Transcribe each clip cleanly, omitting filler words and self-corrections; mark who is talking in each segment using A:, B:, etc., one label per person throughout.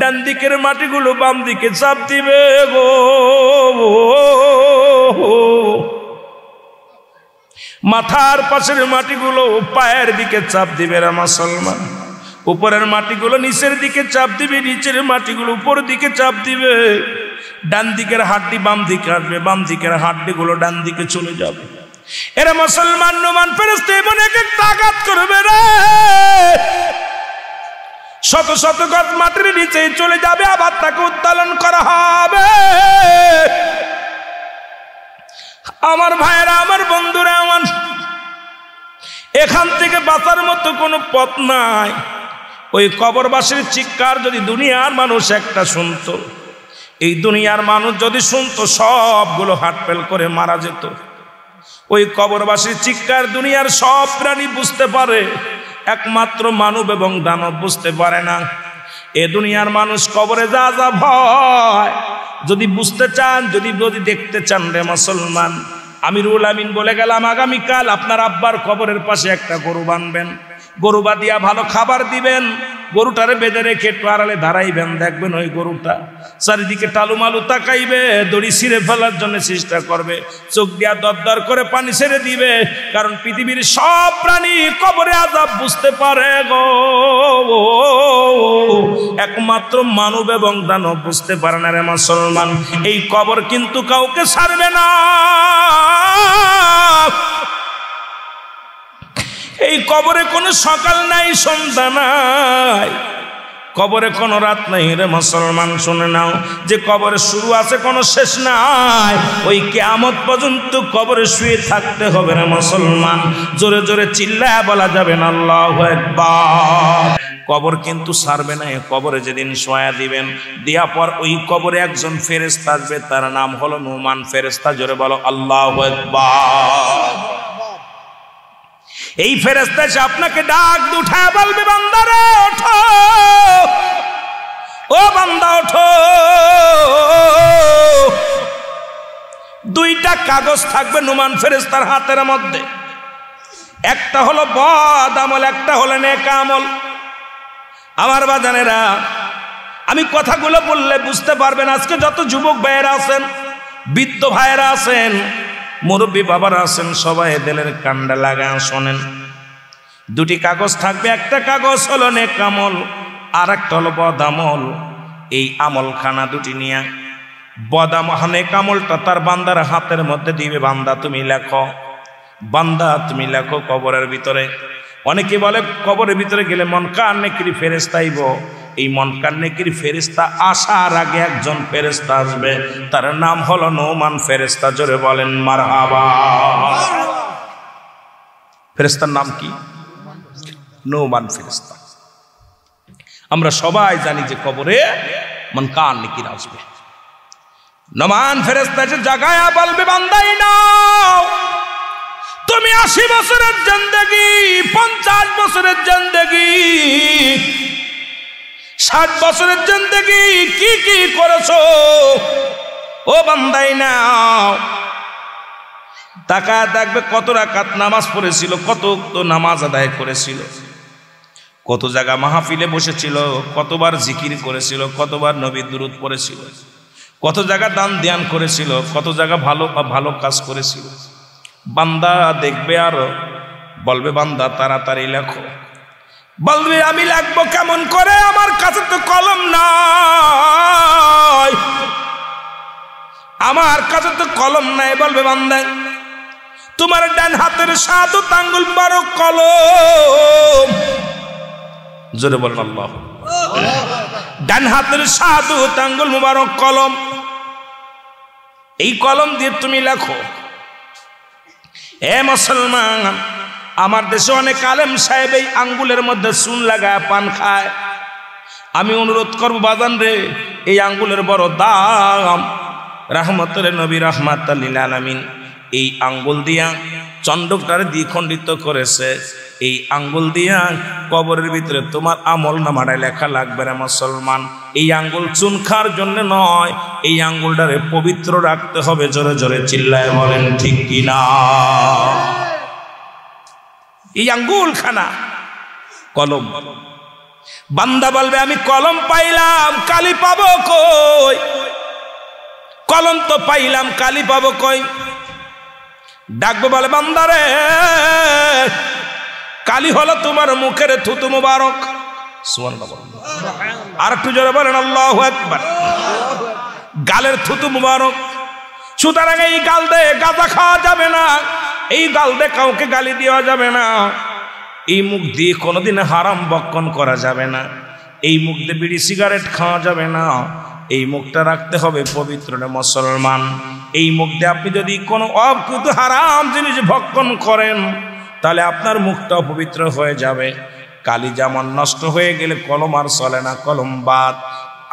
A: ডান দিকের মাটিগুলো বাম দিকে চাপ দিবে গো। মাথার পাশের মাটিগুলো পায়ের দিকে চাপ দিবে রে মুসলমান। উপরের মাটিগুলো নিচের দিকে চাপ দিবে, নিচের মাটিগুলো উপরের দিকে চাপ দিবে। ডান দিকের হাড্ডি বাম দিকে আসবে, বাম দিকের হাড্ডিগুলো ডান দিকে চলে যাবে। এরা মুসলমান নুমান ফেরেশতা এমন এক একটা আঘাত করবে রে, শত শত গজ মাটির নিচে চলে যাবে, আবার তাকে উত্তোলন করা হবে। আমার ভাইয়েরা, আমার বন্ধুরা, আমার এখান থেকে বাঁচার মতো কোনো পথ নাই। ওই কবরবাসীর চিৎকার যদি দুনিয়ার মানুষ একটা শুনতো, এই দুনিয়ার মানুষ যদি শুনতো, সবগুলো হাটফেল করে মারা যেত। ওই কবরবাসীর চিৎকার দুনিয়ার সব প্রাণী বুঝতে পারে, একমাত্র মানব এবং দানব বুঝতে পারে না। এ দুনিয়ার মানুষ কবরে যা যা ভয় যদি বুঝতে চান, যদি দেখতে চান রে মুসলমান, আমিরুল আমিন বলে গেলাম আগামীকাল আপনার আব্বার কবরের পাশে একটা গরু বানবেন, গরু বাঁধিয়া ভালো খাবার দিবেন, গরুটারে বেঁধে রেখে একটু আড়ালে দাঁড়াইবেন, দেখবেন ওই গরুটা চারিদিকে টালুমালু তাকাইবে, দড়ি ছিঁড়ে ফেলার জন্য চেষ্টা করবে, চোখ দিয়া দরদর করে পানি ছেড়ে দিবে। কারণ পৃথিবীর সব প্রাণী কবরে আযাব বুঝতে পারে গো, একমাত্র মানব এবং দানব বুঝতে পারে না রে মুসলমান। এই কবর কিন্তু কাউকে ছাড়বে না, এই কবরে কোনো সকাল নাই, সন্ধ্যা নাই, কবরে কোনো রাত নাই রে মুসলমান। শুনে নাও যে কবরে শুরু আছে, কোনো শেষ নাই। ওই কিয়ামত পর্যন্ত কবরে শুয়ে থাকতে হবে রে মুসলমান। জোরে জোরে চিল্লায় বলা যাবে না আল্লাহু আকবার। কবর কিন্তু ছাড়বে না। কবরে যেদিন শোয়া দিবেন, দেওয়া পর ওই কবরে একজন ফেরেশতা আসবে, তার নাম হলো নুমান ফেরেশতা। জোরে বলো আল্লাহু আকবার। এই ফেরেশতা এসে আপনাকে ডাক উঠায় বলবে, বান্দারে ওঠো, ও বান্দা ওঠো। দুইটা কাগজ থাকবে নুমান ফেরেশতার হাতের মধ্যে, একটা হলো বদ আমল, একটা হলো নেক আমল। আমার বাজানেরা, আমি কথাগুলো বললে বুঝতে পারবেন। আজকে যত যুবক ভাইয়েরা আছেন, বৃদ্ধ ভাইয়েরা আছেন, মুরব্বী বাবারা আছেন, সবাই দিলের কান্ডা লাগা শোনেন। দুটি কাগজ থাকবে, একটা কাগজ হলো নেক আমল, আর একটা হলো বদ আমল। এই আমলখানা দুটি নিয়ে বদ আমল, নেক আমলটা তার বান্দার হাতের মধ্যে দিবে, বান্দা তুমি লেখো, বান্দা তুমি লেখো কবরের ভিতরে। অনেকে বলে কবরের ভিতরে গেলে মনকার নেকির ফেরেশতা আইব। এই মনকার নেকির ফেরেশতা আসার আগে একজন ফেরেশতা আসবে, তার নাম হলো নুমান ফেরেশতা। জোরে বলেন মারহাবা। ফেরেশতার নাম কি? নুমান ফেরেশতা। আমরা সবাই জানি যে কবরে মনকার নেকির আসবে। নুমান ফেরেশতা যে জাগায়া বলবে, বান্দাই নাও, তুমি 80 বছরের জিন্দেগি, 50 বছরের জিন্দেগি, 60 বছরের জিন্দেগি কি কি করেছো, ও বান্দাই নাও। তাকা দেখবে কত রাকাত নামাজ পড়েছিল, কত নামাজ আদায় করেছিল, কত জায়গা মাহফিলে বসেছিল, কতবার জিকির করেছিল, কতবার নবীর দুরূদ পড়েছিল, কত জায়গা দান ধ্যান করেছিল, কত জায়গা ভালো ভালো কাজ করেছিল। বান্দা দেখবে আর বলবে, বান্দা তাড়াতাড়ি লেখো। বলবে, আমি লিখবো কেমন করে, আমার কাছে তো কলম নাই, আমার কাছে তো কলম নাই। বলবে, বান্দা তোমার ডান হাতের 7 আঙ্গুল 12 কলম। জোরে বলেন আল্লাহ। ডান হাতের 7 আঙ্গুল মুবারক কলম, এই কলম দিয়ে তুমি লেখো। এ মুসলমান, আমার দেশে অনেক আলেম সাহেব এই আঙ্গুলের মধ্যে চুন লাগায় পান খায়। আমি অনুরোধ করবো, বাজান রে, এই আঙ্গুলের বড় দাম। রাহমাতুল নবী রাহমাতুল লিল আলামিন এই আঙ্গুল দিয়া চন্ডকটারে দ্বিখণ্ডিত করেছে। এই আঙ্গুল দিয়া কবরের ভিতরে তোমার আমল নামাটায় লেখা লাগবে রে মুসলমান। এই আঙ্গুল চুন খাওয়ার জন্য নয়, এই আঙ্গুলটারে পবিত্র রাখতে হবে। জোরে জোরে চিল্লায় বলেন ঠিক কিনা। এই আঙ্গুল খানা কলম, বান্দা বলবে আমি কলম পাইলাম, কালি পাবো কই? কলম তো পাইলাম, কালি পাবো কই? ডাকবো বলে বান্দারে, কালি হলো তোমার মুখের থুতু মুবারক। সুবহানাল্লাহ। আর একটু জোরে বলেন আল্লাহু আকবার। গালের থুতু মুবারক। সুতরাং এই গাল দিয়ে গাঁজা খাওয়া যাবে না, এই গাল দিয়ে কাউকে গালি দেওয়া যাবে না, এই মুখ দিয়ে কোনোদিন হারাম বক্ষণ করা যাবে না, এই মুখ দিয়ে বিড়ি সিগারেট খাওয়া যাবে না, এই মুখটা রাখতে হবে পবিত্র মুসলমান। এই মুখ দিয়ে আপনি যদি কোনো অকৃত হারাম জিনিস ভক্ষণ করেন তাহলে আপনার মুখটা অপবিত্র হয়ে যাবে। কালি যেমন নষ্ট হয়ে গেলে কলম আর চলে না, কলম বাদ।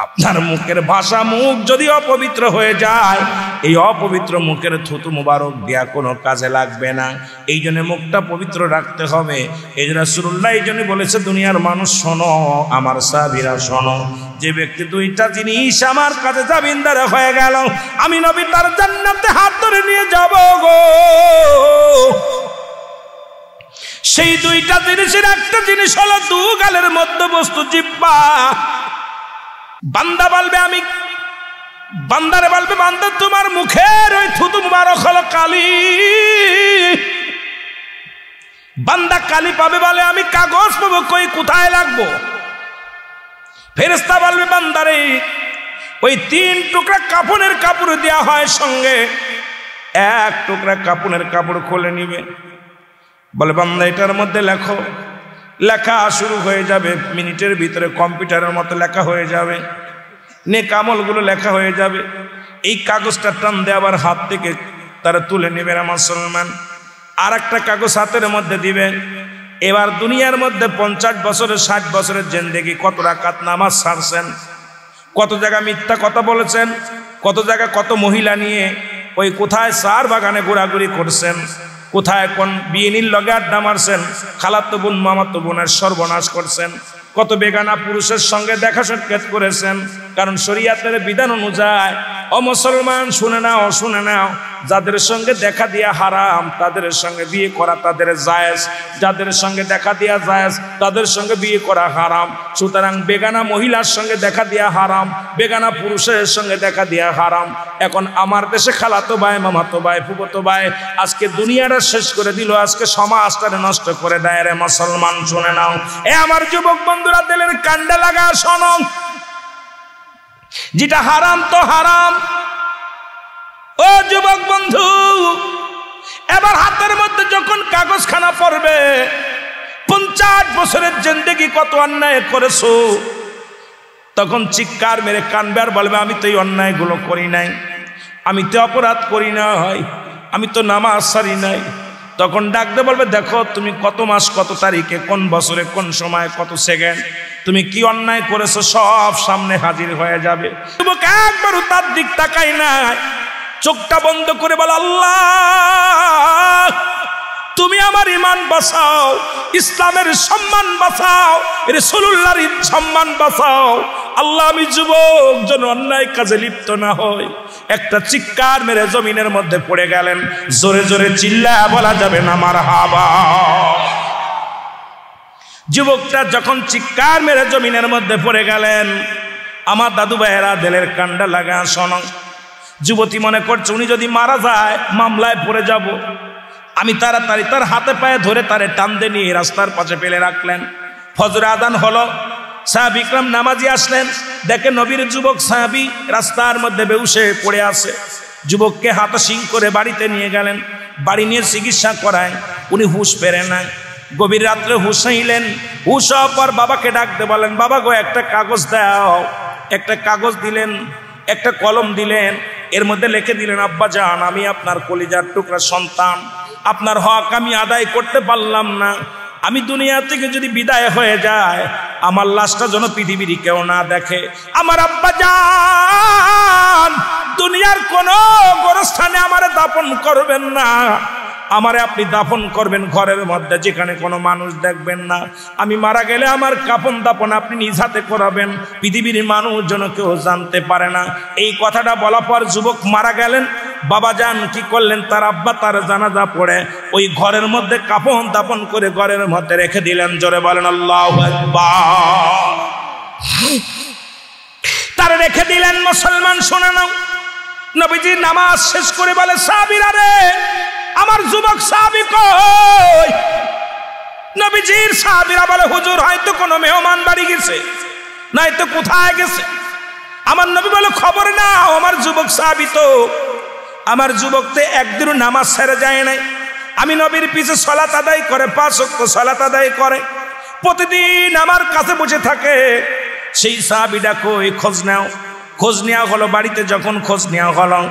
A: আপনার মুখের ভাষা, মুখ যদি অপবিত্র হয়ে যায়, এই অপবিত্র মুখের থুতু মুবারক দেয়া কোনো কাজে লাগবে না। এই জন্য মুখটা পবিত্র রাখতে হবে। এই জন্য রাসূলুল্লাহ এই জন্য বলেছে, দুনিয়ার মানুষ শোনো, আমার সাহাবীরা শোনো, যে ব্যক্তি দুইটা জিনিস আমার কাছে জামিনদার হয়ে গেল, আমি নবী তার জান্নাতে হাত ধরে নিয়ে যাব গো। সেই দুইটা জিনিসের একটা জিনিস হলো দু গালের মধ্যবস্তু জিহ্বা। বান্দা বলবে আমি, বান্দারে বলবে বান্দা তোমার মুখের ওই থুতু মুবারক হলো কালি। বান্দা কালি পাবে বলে আমি কাগজ পাবো কই, কোথায় লাগবো? ফেরেশতা বলবে বান্দারে ওই 3 টুকরা কাপড়ের কাপড় দেওয়া হয় সঙ্গে, 1 টুকরা কাপড়ের কাপড় খুলে নিবে, বলে বান্দা এটার মধ্যে লেখো। লেখা শুরু হয়ে যাবে, মিনিটের ভিতরে কম্পিউটারের মতো লেখা হয়ে যাবে, নেক আমলগুলো লেখা হয়ে যাবে। এই কাগজটা টান দিয়ে আবার হাত থেকে তারা তুলে নেবে না মুসলমান, আর একটা কাগজ হাতের মধ্যে দিবে। এবার দুনিয়ার মধ্যে 50 বছরের 60 বছরের জিন্দেগি কত রাকাত নামাজ ছাড়ছেন, কত জায়গা মিথ্যা কথা বলেছেন, কত জায়গা কত মহিলা নিয়ে ওই কোথায় চার বাগানে ঘোরাঘুরি করছেন, কোথায় কোন বিয়েনির লগে আড্ডা মারছেন, খালাতো বোন মামাতো বোনের সর্বনাশ করছেন, কত বেগানা পুরুষের সঙ্গে দেখা সাক্ষাৎ করেছেন। কারণ শরীয়তের বিধান অনুযায়ী ও মুসলমান শুনে নাও, শুনে নাও, যাদের সঙ্গে দেখা দিয়া হারাম তাদের সঙ্গে বিয়ে করা তাদের জায়েজ, যাদের সঙ্গে দেখা দিয়া জায়েজ তাদের সঙ্গে বিয়ে করা হারাম। সুতরাং বেগানা মহিলার সঙ্গে দেখা দিয়া হারাম, বেগানা পুরুষের সঙ্গে দেখা দিয়া হারাম। এখন আমার দেশে খালাতো ভাই, মামাতো ভাই, ফুফাতো ভাই আজকে দুনিয়াটা শেষ করে দিল, আজকে সমাজটারে নষ্ট করে দেয় রে মুসলমান। শুনে নাও এ আমার যুবক বন্ধুরা, দিলের কান্ডা লাগা শোনো, যেটা হারাম তো হারাম। ও যুবক বন্ধু, এবার হাতের মধ্যে যখন কাগজখানা পড়বে, 50 বছরের জিন্দেগি কত অন্যায় করেছো, তখন চিৎকার মেরে কানবে আর বলবে আমি তো এই অন্যায়গুলো করি নাই, আমি তো অপরাধ করি নাই, আমি তো নামাজ ছাড়ি নাই। তখন ডাকতে বলবে দেখো তুমি কত মাস, কত তারিখে, কোন বছরে, কোন সময়, কত সেকেন্ড তুমি কি অন্যায় করেছো সব সামনে হাজির হয়ে যাবে। যুবক একবারও তার দিক তাকাই নাই, চোখটা বন্ধ করে বল আল্লাহ তুমি আমার ঈমান বাঁচাও, ইসলামের সম্মান বাঁচাও, রাসূলুল্লাহর সম্মান বাঁচাও। আল্লাহ আমি যুবক যেন অন্যায় কাজে লিপ্ত না হই। একটা চিৎকার মেরে জমিনের মধ্যে পড়ে গেলেন, জোরে জোরে চিল্লায়া বলা যাবে না মারহাবা। যুবকটা যখন চিৎকার মেরে জমিনের মধ্যে পড়ে গেলেন, আমার দাদু ভাইয়েরা দিলের কান্ডা লাগা শোনো। যুবতী মনে করছে উনি যদি মারা যায় মামলায় পড়ে যাব, আমি তাড়াতাড়ি তার হাতে পায়ে ধরে তারে টানতে নিয়ে রাস্তার পাশে ফেলে রাখলেন। ফজর আজান হলো, সাহাবী ইকরাম নামাজি আসলেন, দেখে নবীর যুবক সাহাবী রাস্তার মধ্যে বেহুশে পড়ে আছে। যুবককে হাতাশিং করে বাড়িতে নিয়ে গেলেন, বাড়ি নিয়ে চিকিৎসা করায়, উনি হুঁশ ফেরে না। গভীর রাত্রে হুঁশ আইলেন, হুঁশ হওয়ার পর বাবাকে ডাকতে বলেন, বাবা গো একটা কাগজ দাও। একটা কাগজ দিলেন, একটা কলম দিলেন, এর মধ্যে লিখে দিলেন আব্বা জান আমি আপনার কলিজার টুকরা সন্তান, আপনার হক আমি আদায় করতে পারলাম না, আমি দুনিয়া থেকে যদি বিদায় হয়ে যায় আমার লাশটা যেন পৃথিবীর কেউ না দেখে। আমার আব্বা জান দুনিয়ার কোন গোরস্থানে আমারে দাফন করবেন না, আমারে আপনি দাফন করবেন ঘরের মধ্যে যেখানে কোনো মানুষ দেখবেন না। আমি মারা গেলে আমার কাফন দাফন আপনি নিজ হাতে করাবেন, পৃথিবীর মানুষ যেন কেউ জানতে পারে না। এই কথাটা বলার পর যুবক মারা গেলেন। বাবাজান কি করলেন, তার আব্বা তার জানাজা পড়ে ওই ঘরের মধ্যে কাফন দাফন করে ঘরের মধ্যে রেখে দিলেন। জোরে বলেন আল্লাহু আকবার। তার রেখে দিলেন। মুসলমান শুনে নাও, নবীজি নামাজ শেষ করে বলে, সাহাবীরা রে, আমার যুবক সাহাবী কই? নবীজির সাহাবীরা বলে, হুজুর হয়তো কোনো মেহমান বাড়ি গেছে, নয়তো কোথায় গেছে। আমার নবী বলে, খবর নাও, আমার যুবক সাহাবী তো, আমার যুবক তো একদিনও নামাজ ছেড়ে যায় নাই। আমি নবীর পিছে সালাত আদায় করে, 5 ওয়াক্ত সালাত আদায় করে, প্রতিদিন আমার কাছে বসে থাকে। সেই সাহাবীটা কই? খোঁজ নাও। খোঁজ নেওয়া হলো, বাড়িতে যখন খোঁজ নেওয়া হলো,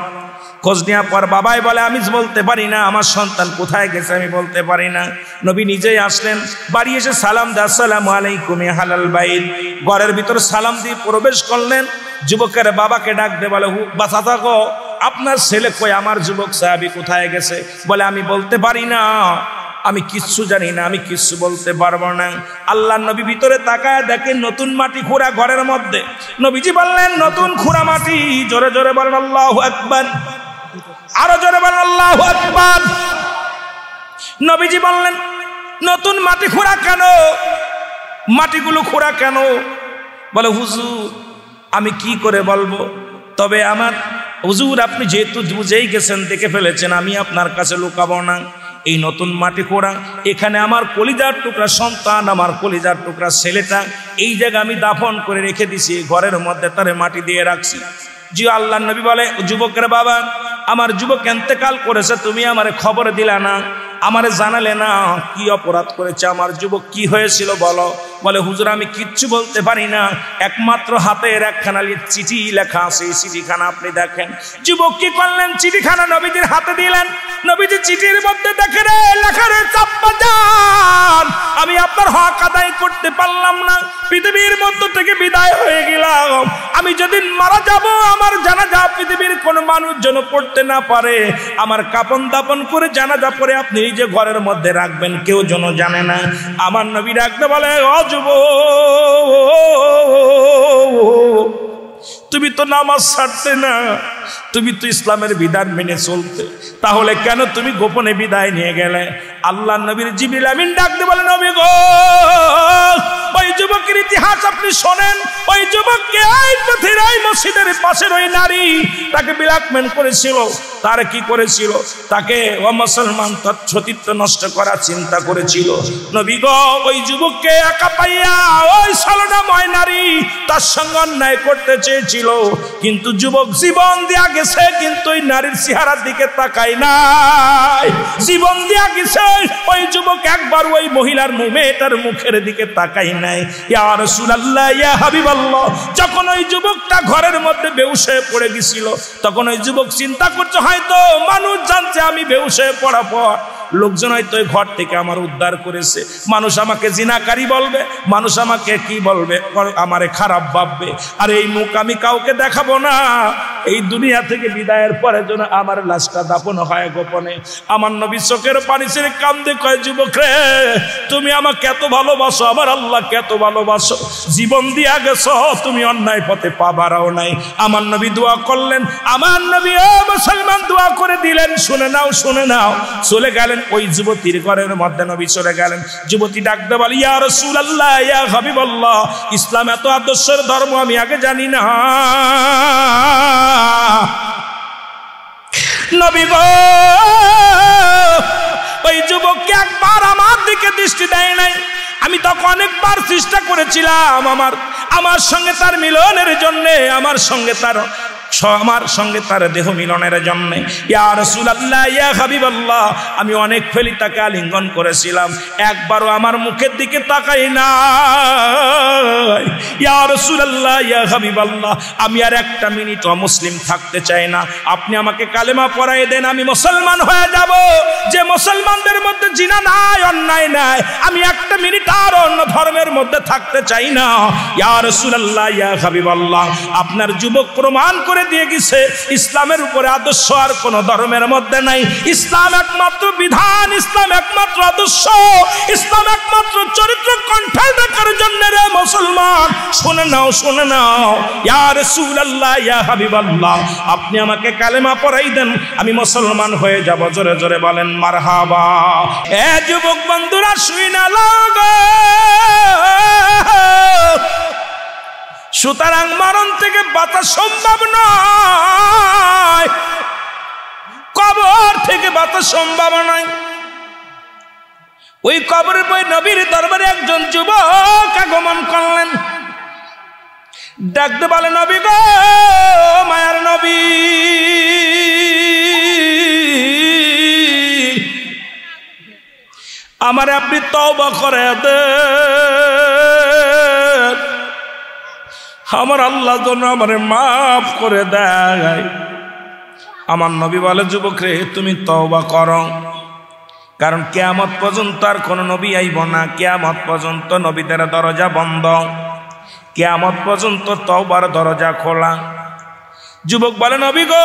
A: খোঁজ নেওয়ার পর বাবাই বলে, আমি বলতে পারি না আমার সন্তান কোথায় গেছে, আমি বলতে পারি না। নবী নিজেই আসলেন, বাড়ি এসে সালাম দে, আসসালামু আলাইকুম ইয়া হালাল বাইত। ঘরের ভিতরে সালাম দিয়ে প্রবেশ করলেন। যুবকের বাবাকে ডাক দে, বলে, বাঁচা থাকো, আপনার ছেলে কই? আমার যুবক সাহাবী কোথায় গেছে? বলে, আমি বলতে পারি না, আমি কিচ্ছু জানি না, আমি কিচ্ছু বলতে পারবো না। আল্লাহর নবী ভিতরে তাকায় দেখেন নতুন মাটি খোঁড়া ঘরের মধ্যে। নবীজি বললেন, নতুন খোঁড়া মাটি। জোরে জোরে বলেন আল্লাহু আকবার, আরো জোরে বলেন আল্লাহু আকবার। নবীজি বললেন, নতুন মাটি খোঁড়া কেন? মাটিগুলো খোঁড়া কেন? বলে, হুজুর আমি কি করে বলবো, তবে আমার হুজুর আপনি যেহেতু বুঝেই গেছেন, দেখে ফেলেছেন, আমি আপনার কাছে লুকাবো না। এই নতুন মাটি খোঁড়া, এখানে আমার কলিজার টুকরা সন্তান, আমার কলিজার টুকরা ছেলেটা, এই জায়গা আমি দাফন করে রেখে দিছি, ঘরের মধ্যে তারে মাটি দিয়ে রাখছি। জি আল্লাহর নবী বলে, যুবকের বাবা, আমার যুবক ইন্তেকাল করেছে, তুমি আমারে খবর দিলা না, আমারে জানালে না, কি অপরাধ করেছে আমার যুবক, কি হয়েছিল বলো। বলে, হুজুর আমি কিচ্ছু বলতে পারি না, একমাত্র হাতের একখানা চিঠি লেখা আছে, এই চিঠিখানা আপনি দেখেন। যুবক কি করলেন, চিঠিখানা নবীজির হাতে দিলেন। নবীজি চিঠির মধ্যে দেখে, রে লেখা রয়েছে, আব্বাজান আমি আপনার হক আদায় করতে পারলাম না, পৃথিবীর মধ্য থেকে বিদায় হয়ে গেলাম। আমি যেদিন মারা যাব, আমার জানাজা পৃথিবীর কোনো মানুষ যেন পড়তে না পারে, আমার কাপন দাপন করে জানাজা পরে আপনি যে ঘরের মধ্যে রাখবেন, কেউ যেন জানে না। আমার নবী রাখতে বলে, তুমি তো নামাজ ছাড়তে না, তুমি তো ইসলামের বিধান মেনে চলতে, তাহলে কেন তুমি গোপনে বিদায় নিয়ে গেলে? আল্লাহ নবীর জিবরিল আমিন ডাকতে বলে, নবী গো, ওই যুবকের ইতিহাস আপনি শোনেন। ওই যুবককে এই পথের এই মসজিদের পাশের ওই নারী তাকে ব্ল্যাকমেল করেছিল। তার কি করেছিল? তাকে মুসলমান তার সতীত্ব নষ্ট করার চিন্তা করেছিল। নবী গো, ওই যুবককে একা পাইয়া ওই ছলনাময় নারী তার সঙ্গে অন্যায় করতে চেয়েছিল, কিন্তু যুবক জীবন দিয়া গেছে, কিন্তু ওই নারীর চেহারার দিকে তাকায় নাই। জীবন দিয়া গেছে, ওই যুবক একবার ওই মহিলার মেয়েটার মুখের দিকে তাকায় নাই। ইয়া রাসূলুল্লাহ, ইয়া হাবিবাল্লাহ, যখন ওই যুবকটা ঘরের মধ্যে বেহুশ হয়ে পড়ে গেছিল, তখন ওই যুবক চিন্তা করছে, হয়তো মানুষ জানছে আমি বেহুশ হয়ে পড়ার পর লোকজন হয়তো ওই ঘর থেকে আমার উদ্ধার করেছে, মানুষ আমাকে জিনাকারী বলবে, মানুষ আমাকে কি বলবে, আমারে খারাপ ভাববে, আর এই মুখ আমি কাউকে দেখাবো না। এই দুনিয়া থেকে বিদায়ের পরে যেন আমার লাশটা দাফন হয় গোপনে। আমার নবী চোখের পানি ছেড়ে কান্দে কয়, যুবক রে, তুমি আমাকে এত ভালোবাসো, আমার আল্লাহকে এত ভালোবাসো, জীবন দিয়া গেছো, তুমি অন্যায় পথে পা বাড়াও নাই। আমার নবী দোয়া করলেন, আমার নবী ও মুসলমান দোয়া করে দিলেন, শুনে নাও, শুনে নাও। চলে গেলেন ওই যুবতীর ঘরের মধ্যে, নবী চলে গেলেন। যুবতী ডাকতে বলে, ইয়া রাসূলুল্লাহ, ইয়া হাবিবাল্লাহ, ইসলাম এত আদর্শের ধর্ম আমি আগে জানি না। নবী গো, ওই যুবককে একবার আমার দিকে দৃষ্টি দেয় নাই। আমি তখন অনেকবার চেষ্টা করেছিলাম আমার সঙ্গে তার মিলনের জন্য, আমার সঙ্গে তার দেহ মিলনের জন্য। ইয়া রাসূলুল্লাহ, ইয়া হাবিবাল্লাহ, আমি অনেক ফেলি তাকে আলিঙ্গন করেছিলাম, একবারও আমার মুখের দিকে তাকাই না। ইয়া রাসূলুল্লাহ, ইয়া হাবিবাল্লাহ, আমি আর একটা মিনিট অমুসলিম থাকতে চাই না, আপনি আমাকে কালেমা পড়াই দেন, আমি মুসলমান হয়ে যাব। যে মুসলমানদের মধ্যে জিনা নাই, অন্যায় নাই, আমি একটা মিনিট আর অন্য ধর্মের মধ্যে থাকতে চাই না। ইয়া রাসূলুল্লাহ, ইয়া হাবিবাল্লাহ, আপনার যুবক প্রমাণ করে দিয়ে গেছে ইসলামের উপরে আদর্শ আর কোন ধর্মের মধ্যে নাই। ইসলাম একমাত্র বিধান, ইসলাম একমাত্র আদর্শ, ইসলাম একমাত্র চরিত্র কণ্ঠাল রাখার জন্য রে মুসলমান। শুনে নাও, শুনে নাও, ইয়া রাসূলুল্লাহ, ইয়া হাবিবাল্লাহ, আপনি আমাকে কালেমা পড়াই দেন, আমি মুসলমান হয়ে যাব। জোরে জোরে বলেন মারহাবা। এ যুবক বন্ধুরা শুইনা লাগো, সুতরাং মরণ থেকে বাঁচা সম্ভব নয়, কবর থেকে বাঁচা সম্ভব নয়। ওই কবরের বই নবীর দরবারে একজন যুবক আগমন করলেন, ডাকতে বলে, নবী গো, মায়ার নবী, আমারে আপনি তওবা করে দেন, আমার আল্লাহ যেন আমারে মাফ করে দেয়। আমার নবী বলে, যুবক রে, তুমি তওবা করো, কারণ কিয়ামত পর্যন্ত আর কোন নবী আইব না। কিয়ামত পর্যন্ত নবীদের দরজা বন্ধ, কিয়ামত পর্যন্ত তওবার দরজা খোলা। যুবক বলে, নবী গো,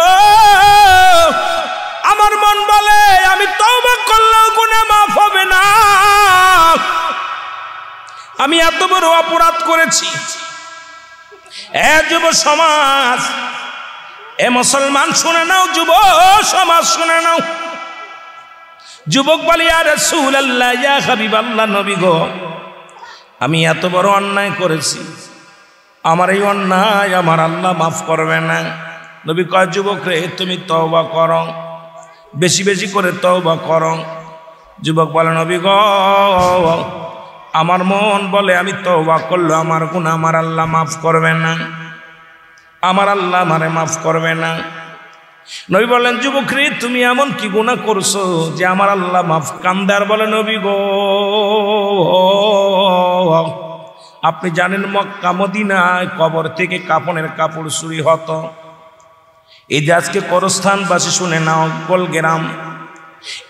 A: আমার মন বলে আমি তওবা করলেও গুনাহ মাফ হবে না, আমি এত বড় অপরাধ করেছি। এ যুব সমাজ, এ মুসলমান শুনে নাও, যুব সমাজ শুনে নাও। যুবক বলে, ইয়া রাসূলুল্লাহ, ইয়া হাবিবাল্লাহ, নবী গো, আমি এত বড় অন্যায় করেছি, আমার এই অন্যায় আমার আল্লাহ মাফ করবে না। নবী কয়, যুবক রে, তুমি তওবা করো, বেশি বেশি করে তওবা করো। যুবক বলে, নবী গো, আমার মন বলে আমি তওবা করলে আমার গুনাহ আমার আল্লাহ মাফ করবে না, আমার আল্লাহ আমারে মাফ করবে না। নবী বলেন, যুবক রে, তুমি এমন কি গুনাহ করছো যে আমার আল্লাহ মাফ? কান্দার বলে, নবী গো, আপনি জানেন মক্কা মদিনায় কবর থেকে কাফনের কাপড় চুরি হতো। এই যে আজকে কবরস্থানবাসী শুনে নাও, গোলগ্রাম,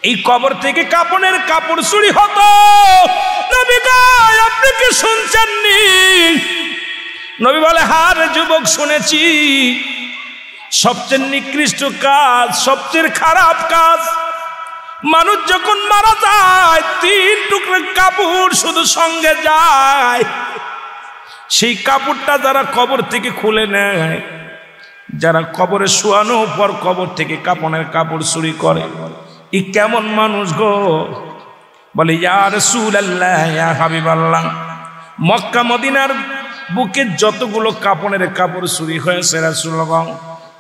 A: এই কবর থেকে কাফনের কাপড় চুরি হতো। নবী গো, আপনি কি শুনছেননি? নবী বলে, হ্যাঁ রে যুবক, শুনেছি। সবচেয়ে নিকৃষ্ট কাজ, সবচেয়ে খারাপ কাজ, মানুষ যখন মারা যায় 3 টুকরা কাপড় শুধু সঙ্গে যায়। সেই কাপড়টা যারা কবর থেকে খুলে নেয়, যারা কবরে শোয়ানো পর কবর থেকে কাফনের কাপড় চুরি করে, ই কেমন মানুষ গো? বলে, ইয়া রাসূলুল্লাহ, ইয়া হাবিবাল্লাহ, মক্কা মদিনার বুকে যতগুলো কাফনের কাপড় চুরি হয়েছে রাসূলগণ,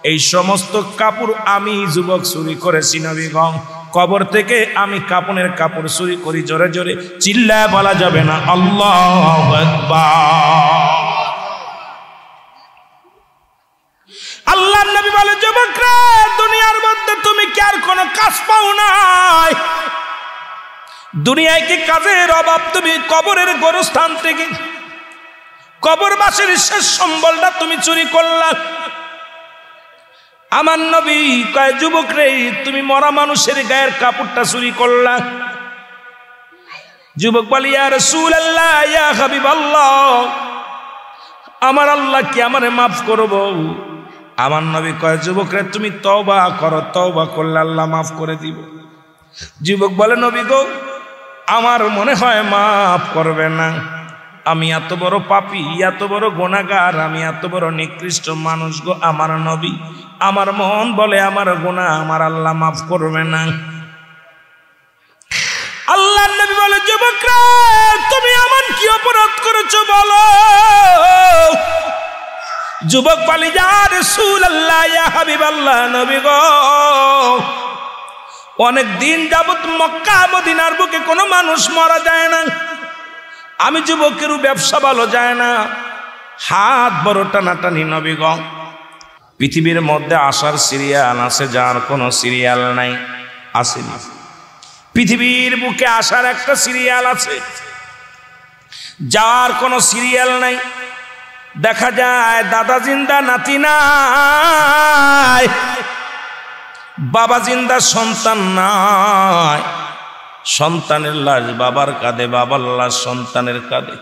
A: এই সমস্ত কাপড় আমি যুবক চুরি করেছি। নবীগণ, কবর থেকে আমি কাফনের কাপড় চুরি করি। জোরে জোরে চিল্লায় বলা যাবে না আল্লাহু আকবার। আল্লাহর নবী বলে, যুবকরা, দুনিয়ার মধ্যে তুমি কি আর কোনো কাজ পাও নাই? দুনিয়ায় কি কাজের অভাব? তুমি কবরের গোরস্থান থেকে কবরবাসীর শেষ সম্বলটা তুমি চুরি করলা। আমার নবী কয়, যুবক রে, তুমি মরা মানুষের গায়ের কাপড়টা চুরি করলা। যুবক বলে, ইয়া রাসূলুল্লাহ, ইয়া হাবিবাল্লাহ, আমার আল্লাহ কি আমারে মাফ করবো? আমার নবী কয়, যুবক রে, তুমি তওবা করো, তওবা করলে আল্লাহ মাফ করে দিব। যুবক বলে, নবী গো, আমার মনে হয় মাফ করবে না, আমি এত বড় পাপী, এত বড় গুনাহগার, আমি এত বড় নিকৃষ্ট মানুষ গো আমার নবী, আমার মন বলে আমার গুনাহ আমার আল্লাহ মাফ করবে না। আল্লাহর নবী বলে, যুবকরা, তুমি এমন কি অপরাধ করেছো বলো? যুবক বলে, ইয়া রাসূলুল্লাহ, ইয়া হাবিবাল্লাহ, নবী গো, অনেক দিন যাবত মক্কা মদিনার বুকে কোনো মানুষ মারা যায় না, আমি যুবকেরও ব্যবসা ভালো যায় না, হাত বড় টানাটানি। নবী গো, পৃথিবীর মধ্যে আসার সিরিয়াল আছে, যার কোনো সিরিয়াল নাই, আসেনি। পৃথিবীর বুকে আসার একটা সিরিয়াল আছে, যার কোনো সিরিয়াল নাই। দেখা যায় দাদা জিন্দা, নাতি নাই, বাবা জিন্দা, সন্তান নাই, সন্তানের লাশ বাবার কাঁধে, বাবার লাশ সন্তানের কাঁধে।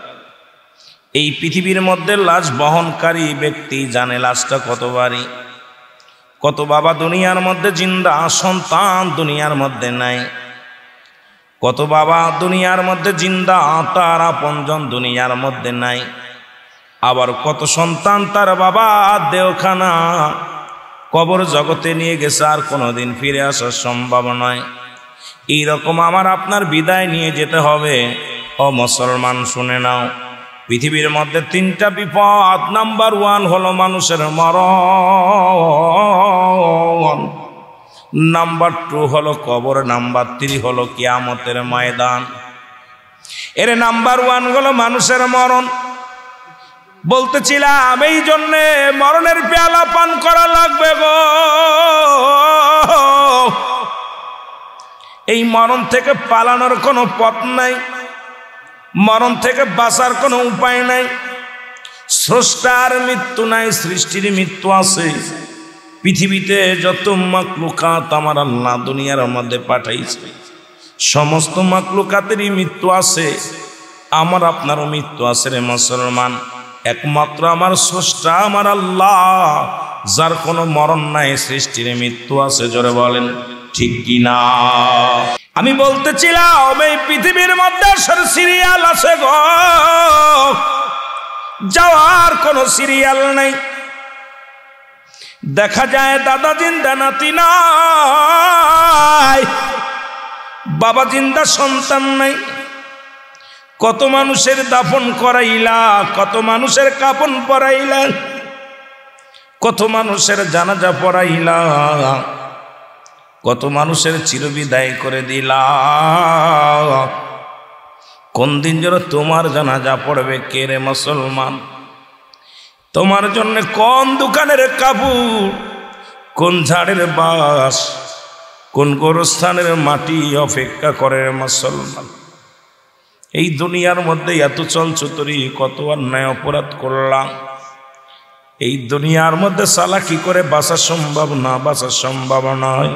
A: এই পৃথিবীর মধ্যে লাশ বহনকারী ব্যক্তি জানে লাশটা কত ভারী। কত বাবা দুনিয়ার মধ্যে জিন্দা, সন্তান দুনিয়ার মধ্যে নাই। কত বাবা দুনিয়ার মধ্যে জিন্দা, তার আপনজন দুনিয়ার মধ্যে নাই। আবার কত সন্তান তার বাবা দেহখানা কবর জগতে নিয়ে গেছে, আর কোনোদিন ফিরে আসা সম্ভব নয়। এইরকম আমার আপনার বিদায় নিয়ে যেতে হবে। ও মুসলমান শুনে নাও, পৃথিবীর মধ্যে 3টা বিপদ। নাম্বার 1 হলো মানুষের মরণ, নাম্বার 2 হলো কবর, নাম্বার 3 হলো কিয়ামতের ময়দান। এর নাম্বার 1 হলো মানুষের মরণ। বলতেছিলাম এই জন্যে মরণের পেয়ালা পান করা লাগবে গো। এই মরণ থেকে পালানোর কোনো পথ নাই, মরণ থেকে বাঁচার কোনো উপায় নাই। স্রষ্টার মৃত্যু নাই, সৃষ্টির মৃত্যু আছে। পৃথিবীতে যত মাখলুকাত আমার আল্লাহ দুনিয়ার মধ্যে পাঠাইছে, সমস্ত মাখলুকাতেরই মৃত্যু আছে। আমার আপনারও মৃত্যু আছে রে মুসলমান। একমাত্র আমার স্রষ্টা আমার আল্লাহ, যার কোনো মরণ নাই, সৃষ্টির মৃত্যু আছে। জোরে বলেন ঠিক কিনা? আমি বলতেছিলাম এই পৃথিবীর মধ্যে সিরিয়াল আছে গো, যাওয়ার কোনো সিরিয়াল নাই। দেখা যায় দাদা জিন্দা, নাতি নাই, বাবা জিন্দা, সন্তান নাই। কত মানুষের দাফন করাইলা, কত মানুষের কাফন পরাইলা, কত মানুষের জানাজা পড়াইলা, কত মানুষের চিরবিদায় করে দিলা। কোন দিন যেন তোমার জানাজা পড়বে কে রে মুসলমান? তোমার জন্য কোন দোকানের কাপড়, কোন ঝাড়ের বাস, কোন গোরস্থানের মাটি অপেক্ষা করে মুসলমান? এই দুনিয়ার মধ্যে এত চলচতুরি, কত অন্যায় অপরাধ করলাম। এই দুনিয়ার মধ্যে চালাকি করে বাঁচা সম্ভব না, বাঁচা সম্ভব নয়।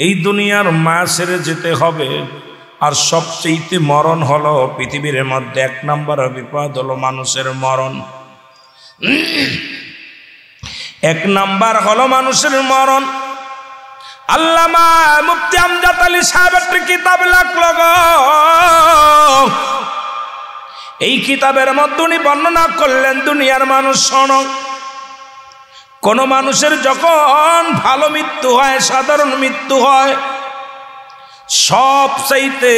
A: এই দুনিয়ার মায়া ছেড়ে যেতে হবে। আর সবচেয়ে মরণ হলো পৃথিবীর মধ্যে 1 নম্বর বিপদ হলো মানুষের মরণ। 1 নাম্বার হলো মানুষের মরণ। আল্লামা মুফতি আমজাদ আলী সাহেব একটা কিতাব লিখলো গো। এই কিতাবের মধ্যে উনি বর্ণনা করলেন দুনিয়ার মানুষ শোনো, কোন মানুষের যখন ভালো মৃত্যু হয়, সাধারণ মৃত্যু হয়, সবচাইতে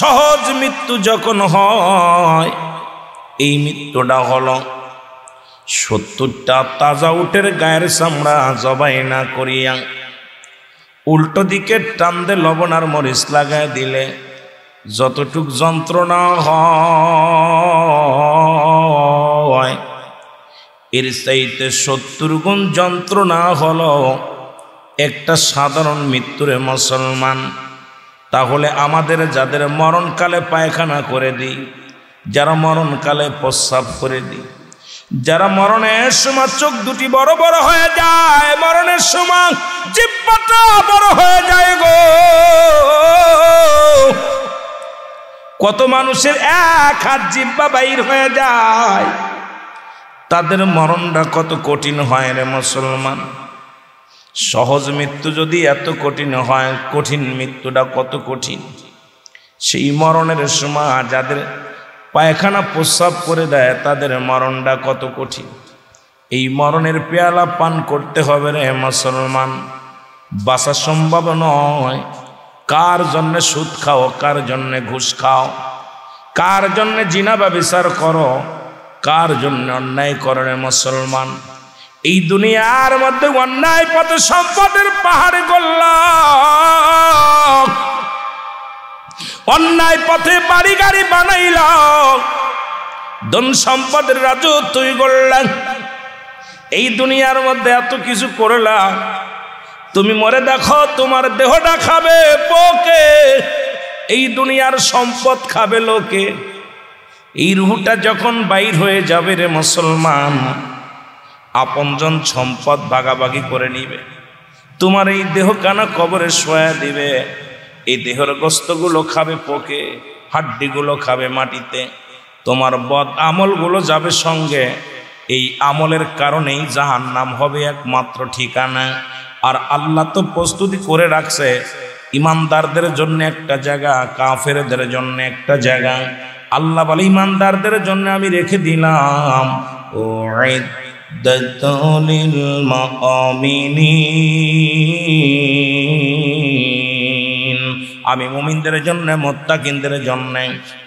A: সহজ মৃত্যু যখন হয়, এই মৃত্যুটা হলো 70টা তাজা উটের গায়ের চামড়া জবাই না করিয়া উল্টো দিকে টান দে লবণ আর মরিচ লাগায় দিলে যতটুক যন্ত্রণা হয়, এর চাইতে 70 গুণ যন্ত্রণা হলো একটা সাধারণ মৃত্যুরে মুসলমান। তাহলে আমাদের যাদের মরণকালে পায়খানা করে দিই, যারা মরণকালে প্রস্রাব করে দিই, যারা মরণের সময় চোখ দুটি বড় বড় হয়ে যায়, মরণের সময় জিহ্বাটা বড় হয়ে যায় গো। কত মানুষের 1 হাত জিহ্বা বাইর হয়ে যায়, তাদের মরণটা কত কঠিন হয় রে মুসলমান। সহজ মৃত্যু যদি এত কঠিন হয়, কঠিন মৃত্যুটা কত কঠিন। সেই মরণের সময় যাদের পায়খানা প্রস্রাব করে দেয়, তাদের মরণটা কত কঠিন। এই মরণের পেয়ালা পান করতে হবে রে মুসলমান, বাঁচা সম্ভব নয়। কার জন্য সুদ খাও, কার জন্য ঘুষ খাও, কার জন্য জিনা ব্যভিচার করো, কার জন্য অন্যায় করো রে মুসলমান। এই দুনিয়ার মধ্যে অন্যায় পথে সম্পদের পাহাড় গড়লাম, অন্যায় পথে বাড়ি গাড়ি বানাইলাম, ধন সম্পদের রাজত্ব তুই গড়লাম। এই দুনিয়ার মধ্যে এত কিছু করলাম, তুমি মরে দেখো তোমার দেহটা খাবে পোকে, এই দুনিয়ার সম্পদ খাবে লোকে। এই রুহটা যখন বাইর হয়ে যাবে রে মুসলমান, আপনজন সম্পদ ভাগাভাগি করে নিবে, তোমার এই দেহ কানা কবরে শোয়া দিবে। এই দেহের গোস্তগুলো খাবে পোকে, হাড্ডিগুলো খাবে মাটিতে, তোমার বদ আমলগুলো যাবে সঙ্গে, এই আমলের কারণেই জাহান্নাম হবে একমাত্র ঠিকানা। আর আল্লাহ তো প্রস্তুতি করে রাখছে ইমানদারদের জন্য একটা জায়গা, কাফেরদের জন্য একটা জায়গা। আল্লাহ বলে ইমানদারদের জন্য আমি রেখে দিলাম উইদ্দাতুল মুমিনিন, আমি মুমিনদের জন্য, মুত্তাকিনদের জন্য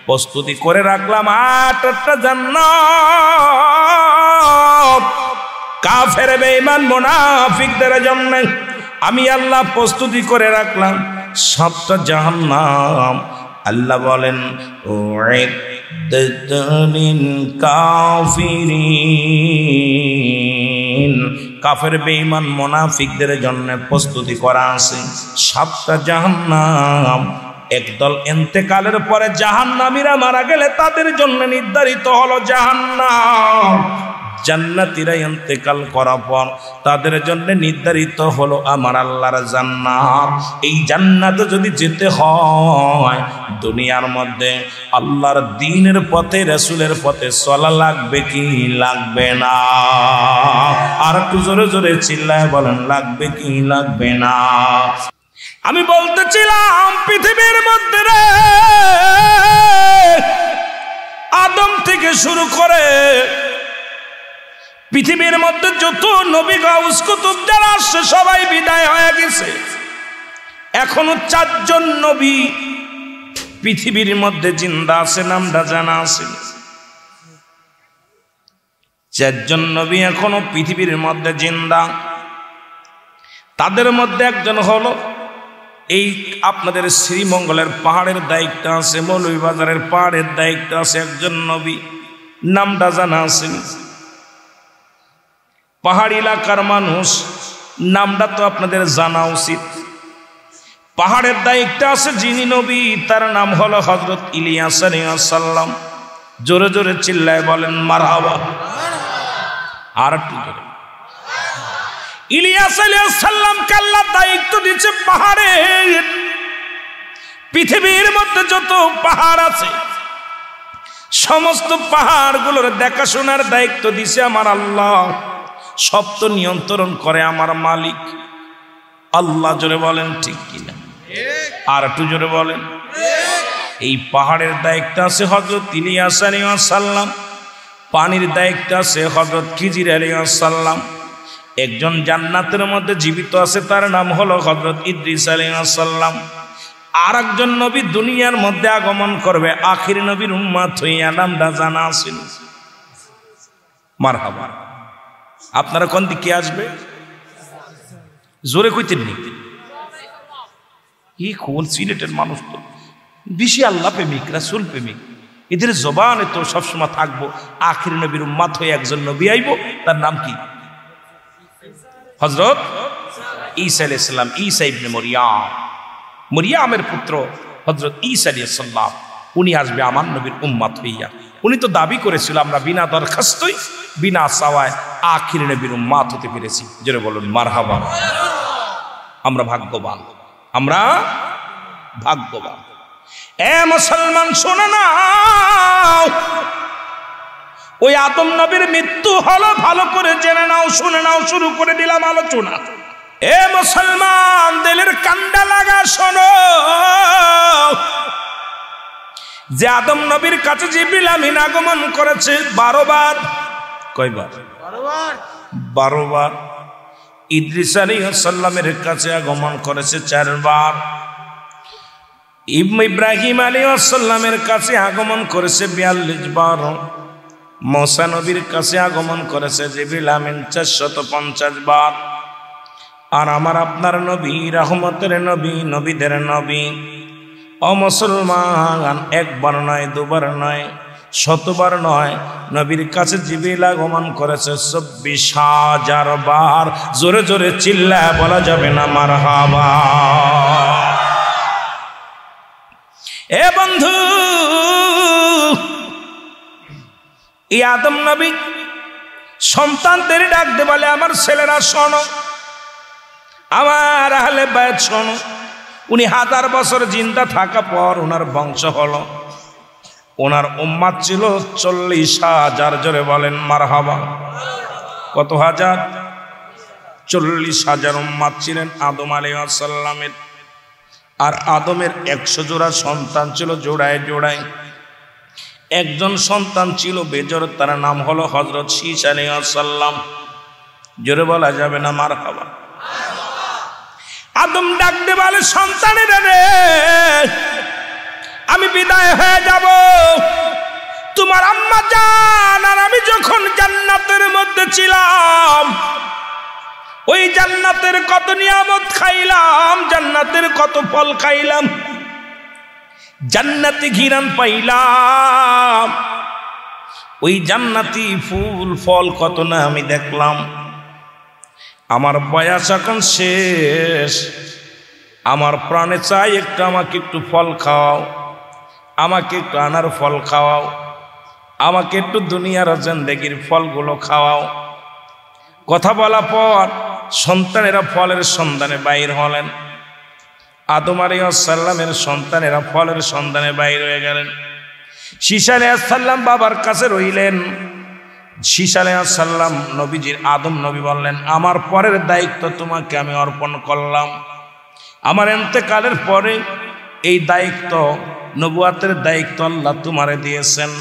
A: প্রস্তুতি করে রাখলাম 8টা জান্নাত। কাফের বেঈমান মুনাফিকদের জন্য আমি আল্লাহ প্রস্তুতি করে রাখলাম 7টা জাহান্নাম। আল্লাহ বলেন উইদ্দাতুল কাফিরিন, কাফের বেঈমান মুনাফিকদের জন্য প্রস্তুতি করা আছে 7টা জাহান্নাম। একদল ইন্তেকালের পরে জাহান্নামীরা মারা গেলে তাদের জন্য নির্ধারিত হলো জাহান্নাম। জান্নাতীরা ইন্তেকাল করার পর তাদের জন্য নির্ধারিত হলো আমার আল্লাহর জান্নাত। এই জান্নাতে যদি যেতে হয় দুনিয়ার মধ্যে আল্লাহর দ্বীনের পথে, রাসূলের পথে চলা লাগবে কি লাগবে না? আর একটু জোরে জোরে চিল্লায় বলেন, লাগবে কি লাগবে না? আমি বলতেছিলাম পৃথিবীর মধ্যে রে আদম থেকে শুরু করে পৃথিবীর মধ্যে যত নবী গাউস কুতুব যারা আসছে সবাই বিদায় হয়ে গেছে। এখনো 4 জন নবী পৃথিবীর মধ্যে জিন্দা আছে, নামটা জানা আছে। 4 জন নবী এখনো পৃথিবীর মধ্যে জিন্দা। তাদের মধ্যে একজন হলো এই আপনাদের শ্রীমঙ্গলের পাহাড়ের দায়িত্ব আছে, মৌলভীবাজারের পাহাড়ের দায়িত্ব আছে একজন নবী, নামটা জানা আছে। পাহাড়ি এলাকার মানুষ, নামটা তো আপনাদের জানা উচিত। পাহাড়ের দায়িত্ব আছে যিনি নবী, তার নাম হলো হযরত ইলিয়াস আলাইহিস সালাম। জোরে জোরে চিল্লায় বলেন মারহাবা। আর একটু জোরে। ইলিয়াস আলাইহিস সালামকে আল্লাহ দায়িত্ব দিয়েছে পাহাড়ের, পৃথিবীর মধ্যে যত পাহাড় আছে সমস্ত পাহাড়গুলোর দেখাশোনার দায়িত্ব দিয়েছে আমার আল্লাহ। সব তো নিয়ন্ত্রণ করে আমার মালিক আল্লাহ। জোরে বলেন ঠিক কিনা? আর একটু জোরে বলেন। এই পাহাড়ের দায়িত্ব আছে হযরত ইলিয়াস আলাইহিস সালাম, পানির দায়িত্ব আছে হযরত খিজির আলাইহিস সালাম। একজন জান্নাতের মধ্যে জীবিত আছে, তার নাম হলো হযরত ইদ্রিস আলাইহিস সালাম। আর একজন নবী দুনিয়ার মধ্যে আগমন করবে, আখির নবীর উম্মত হইয়া, নামটা জানা আছে। মারহাবা। আপনারা কোন দিকে আসবে? জোরে কইতেন নি? এই কোন সিলেটের মানুষ তো বেশি আল্লাহ প্রেমিক, রাসূল প্রেমিক, এদের জবানে তো সবসময় থাকবো আখির নবীর উম্মত হয়ে একজন নবী আইব, তার নাম কি? হযরত ঈসা আলাইহিস সালাম। ঈসা ইবনে মরিয়ম, মরিয়মের পুত্র হযরত ঈসা আলাইহিস সালাম, উনি আসবে আমার নবীর উম্মত হইয়া। উনি তো দাবি করেছিল আমরা বিনা দরখাস্তই, বিনা চাওয়ায় আখির নবীর উম্মত হতে পেরেছি। জোরে বলুন মারহাবা। আমরা ভাগ্যবান, আমরা ভাগ্যবান। এ মুসলমান শোনো না, ওই আদম নবীর মৃত্যু হলো, ভালো করে জেনে নাও, শুনে নাও। শুরু করে দিলাম আলোচনা। এ মুসলমান দিলের কান্ডা লাগা শোনো, যে আদম নবীর কাছে জিবরিল আমিন আগমন করেছে 12 বার। কয়বার? 12 বার। ইদ্রিস আলাইহিস সালামের কাছে আগমন করেছে 4 বার। ইব্রাহিম আলাইহিস সালামের কাছে আগমন করেছে 42 বার। মুসা নবীর কাছে আগমন করেছে জিবরিল আমিন 450 বার। আর আমার আপনার নবী, রহমতের নবী, নবীদের নবী, ও মুসলমান, 1 বার নয়, 2 বার নয়, 100 বার নয়, নবীর কাছে জিবরিল আগমন করেছে 24,000 বার। জোরে জোরে চিল্লায় বলা যাবে না মারহাবা। এ বন্ধু, এই আদম নবী সন্তানদের ডাক দে বলে, আমার ছেলেরা শোনো, আমার আহলে বায়ত শোনো। উনি 1000 বছর জিন্দা থাকা পর ওনার বংশ হলো ওনার উম্মাত ছিল 40,000। জোরে বলেন মারহাবা। কত হাজার? 40,000 উম্মাত ছিলেন আদম আলাইহিস সালামের। আর আদমের 100 জোড়া সন্তান ছিল, জোড়ায় জোড়ায়। একজন সন্তান ছিল বেজোড়, তার নাম হলো হযরত শীস আলাইহিস সালাম। জোরে বলা যাবে না মারহাবা। আদম ডাক দিয়ে বলে, সন্তানেরা রে, আমি বিদায় হয়ে যাব। তোমার আম্মা জান আর আমি যখন জান্নাতের মধ্যে ছিলাম, ওই জান্নাতের কত নিয়ামত খাইলাম, জান্নাতের কত ফল খাইলাম, জান্নাতি ঘিরান পাইলাম, ওই জান্নাতি ফুল ফল কত না আমি দেখলাম। আমার বয়স এখন শেষ, আমার প্রাণে চাই একটু আমাকে একটু ফল খাওয়াও, আমাকে একটু আনার ফল খাওয়াও, আমাকে একটু দুনিয়ার জিন্দেগির ফলগুলো খাওয়াও। কথা বলা পর সন্তানেরা ফলের সন্ধানে বাইর হলেন। আদম আলাইহিস সালামের সন্তানেরা ফলের সন্ধানে বাইর হয়ে গেলেন। শীস আলাইহিস সালাম বাবার কাছে রইলেন। শীস আলাইহিস সালাম নবীজির আদম নবী বললেন, আমার পরের দায়িত্ব তোমাকে আমি অর্পণ করলাম। আমার ইন্তেকালের পরে এই দায়িত্ব, নবুয়াতের দায়িত্ব আল্লাহ তোমারে দিয়েছেন।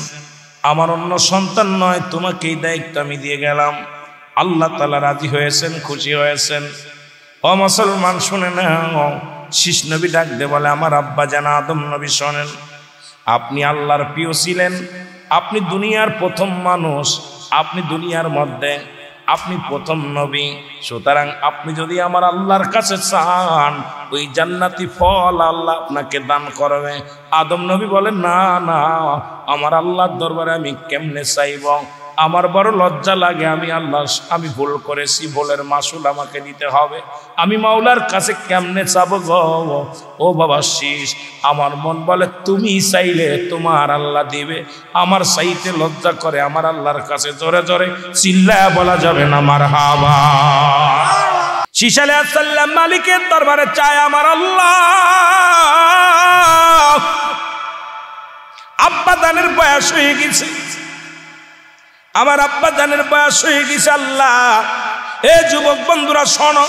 A: আমার অন্য সন্তান নয়, তোমাকে এই দায়িত্ব আমি দিয়ে গেলাম। আল্লাহ তাআলা রাজি হয়েছেন, খুশি হয়েছেন। ও মুসলমান শুনে নাও, শীস নবী ডাক দে বলে, আমার আব্বা জান আদম নবী শোনেন, আপনি আল্লাহর প্রিয় ছিলেন, আপনি দুনিয়ার প্রথম মানুষ, আপনি দুনিয়ার মধ্যে আপনি প্রথম নবী। সুতরাং আপনি যদি আমার আল্লাহর কাছে চান, ওই জান্নাতি ফল আল্লাহ আপনাকে দান করবে। আদম নবী বলেন, না না, আমার আল্লাহর দরবারে আমি কেমনে চাইব, আমার বড় লজ্জা লাগে, আমি ভুল করেছি, ভুলের মাসুল আমাকে দিতে হবে, আমি মাওলার কাছে কেমনে চাবো গো। ও বাবা শীস, আমার মন বলে তুমি চাইলে তোমার আল্লাহ দিবে, আমার চাইতে লজ্জা করে, আমার আল্লাহর কাছে জোরে জোরে চিল্লায়া বলা যাবে না মারহাবা। শীস আলাইহিস সালাম মালিকের দরবারে চায়, আমার আল্লাহ, আব্বা জানের বয়স হয়ে গেছে, আমার আব্বা জানের বয়স হয়ে গেছে। আল্লাহ, এ যুবক বন্ধুরা শোনো,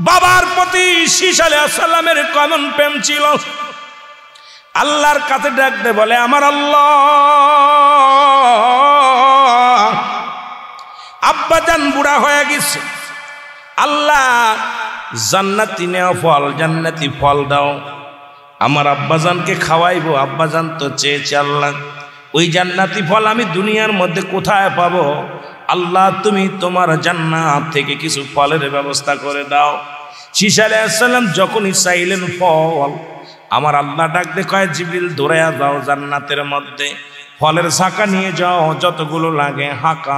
A: বাবার প্রতি শীস আলাইহিস সালামের কেমন প্রেম ছিল। আল্লাহর কাছে ডাকতে বলে, আমার আল্লাহ, আব্বা জান বুড়া হয়ে গেছে, আল্লাহ জান্নাতি নেওয়া ফল, জান্নাতি ফল দাও, আমার আব্বাজানকে খাওয়াইবো। আব্বাজান তো চেয়েছে, আল্লাহ ওই জান্নাতি ফল আমি দুনিয়ার মধ্যে কোথায় পাবো? আল্লাহ তুমি তোমার জান্নাত থেকে কিছু ফলের ব্যবস্থা করে দাও। শীস আলাইহিস সালাম যখনই চাইলেন ফল, আমার আল্লাহ ডাক দিয়ে কয়, জিবরিল দৌড়ায়া যাও জান্নাতের মধ্যে, ফলের ঝাঁকা নিয়ে যাও, যতগুলো লাগে হাঁকা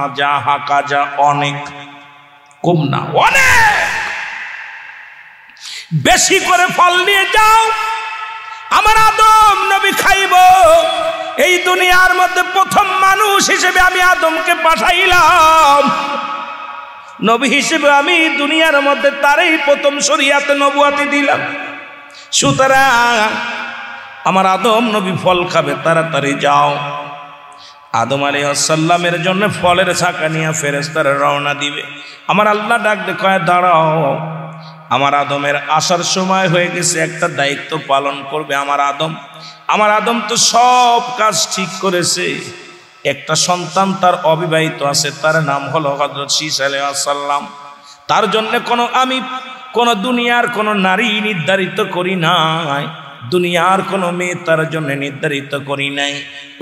A: যা, অনেক, কম না, অনেক বেশি করে ফল নিয়ে যাও, আমার আদম নবী খাইব। এই দুনিয়ার মধ্যে প্রথম মানুষ হিসেবে আমি আদমকে পাঠাইলাম, নবী হিসেবে আমি দুনিয়ার মধ্যে তারই প্রথম শরীয়তে নবুয়াতি দিলাম। সুতরাং আমার আদম নবী ফল খাবে, তাড়াতাড়ি যাও। আদম আলাইহিস সালামের জন্য ফলের ছাকা নিয়ে ফেরেশতারা রওনা দিবে। আমার আল্লাহ ডাক দিয়ে কয়, দাঁড়াও, আমার আদমের আসার সময় হয়ে গেছে, একটা দায়িত্ব পালন করবে আমার আদম তো সব কাজ ঠিক করেছে, একটা সন্তান তার অবিবাহিত আছে, তার নাম হলো হযরত শীস আলাইহিস সালাম। তার জন্য আমি কোনো দুনিয়ার কোনো নারী নির্ধারিত করি নাই, দুনিয়ার কোনো মেয়ে তার জন্য নির্ধারিত করি নাই।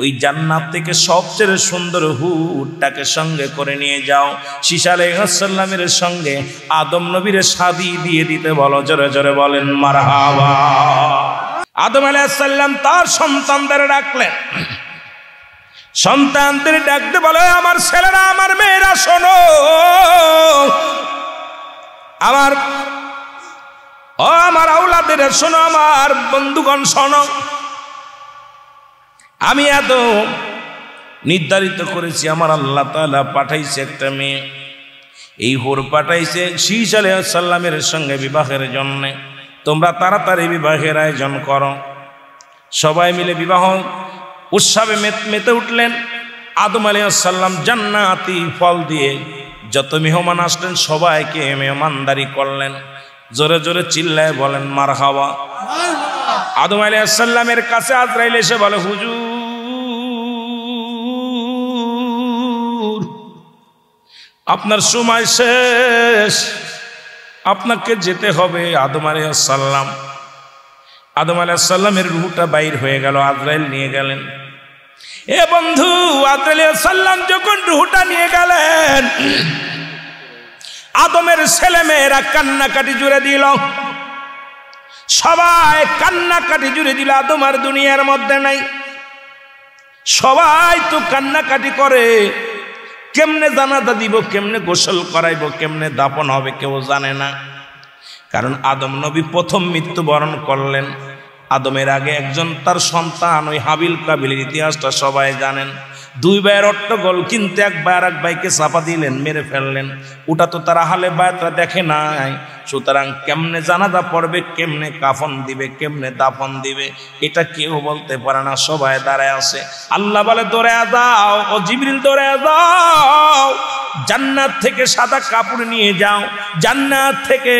A: ওই জান্নাত থেকে সবচেয়ে সুন্দর হুটটাকে সঙ্গে করে নিয়ে যাও, শীস আলাইহিস সালামের সঙ্গে আদম নবীর শাদী দিয়ে দিতে বলো। জোরে জোরে বলেন মারহাবা। আদম আলাইহিস সালাম তার সন্তানদের ডাকলেন, সন্তানদের ডাকতে বলে, আমার ছেলেরা, আমার মেয়েরা শোনো, আমার আওলাদের শোনো, আমার বন্ধুগণ শোনো, আমি এত নির্ধারিত করেছি, আমার আল্লাহ তাআলা পাঠাইছে একটা মেয়ে, এই হুর পাঠাইছে শীস আলাইহিস সালামের সঙ্গে বিবাহের জন্য। তোমরা তাড়াতাড়ি বিবাহের আয়োজন করো, সবাই মিলে বিবাহ উৎসবে মেতে উঠলেন। আদম আলাইহিস সালাম জান্নাতি ফল দিয়ে যত মেহমান আসলেন সবাইকে মেহমানদারি করলেন। জোরে জোরে চিল্লায় বলেন মারহাবা। আদম আলাইহিস সালামের কাছে আজরাইল এসে বলে, হুজুর আপনার সময় শেষ, আপনাকে যেতে হবে। আদম আলাইহিস সালামের রূহটা বাইর হয়ে গেল, আজরাইল নিয়ে গেলেন। এ বন্ধু, আজরাইল আলাইহিস সালাম যখন রূহটা নিয়ে গেলেন, আদমের ছেলে মেয়েরা কান্নাকাটি জুড়ে দিল, সবাই কান্নাকাটি জুড়ে দিল। আদম আর দুনিয়ার মধ্যে নাই, সবাই তো কান্নাকাটি করে। কেমনে জানাজা দিব, কেমনে গোসল করাইব, কেমনে দাফন হবে কেউ জানে না। কারণ আদম নবী প্রথম মৃত্যুবরণ করলেন। আদমের আগে একজন তার সন্তান, ওই হাবিল কাবিলের ইতিহাসটা সবাই জানেন। দুই ভাইয়ের অট্টগোল, কিন্তু এক ভাই আর এক ভাইকে চাপা দিলেন, মেরে ফেললেন। ওটা তো তারা আহলে বায়াতরা দেখে নাই। সুতরাং কেমনে জানাজা পড়বে, কেমনে কাফন দিবে, কেমনে দাফন দিবে, এটা কেউ বলতে পারে না। সবাই দাঁড়ায় আছে। আল্লাহ বলে দৌড়ে যাও, ও জিবরিল দৌড়ে যাও, জান্নাত থেকে সাদা কাপড় নিয়ে যাও, জান্নাত থেকে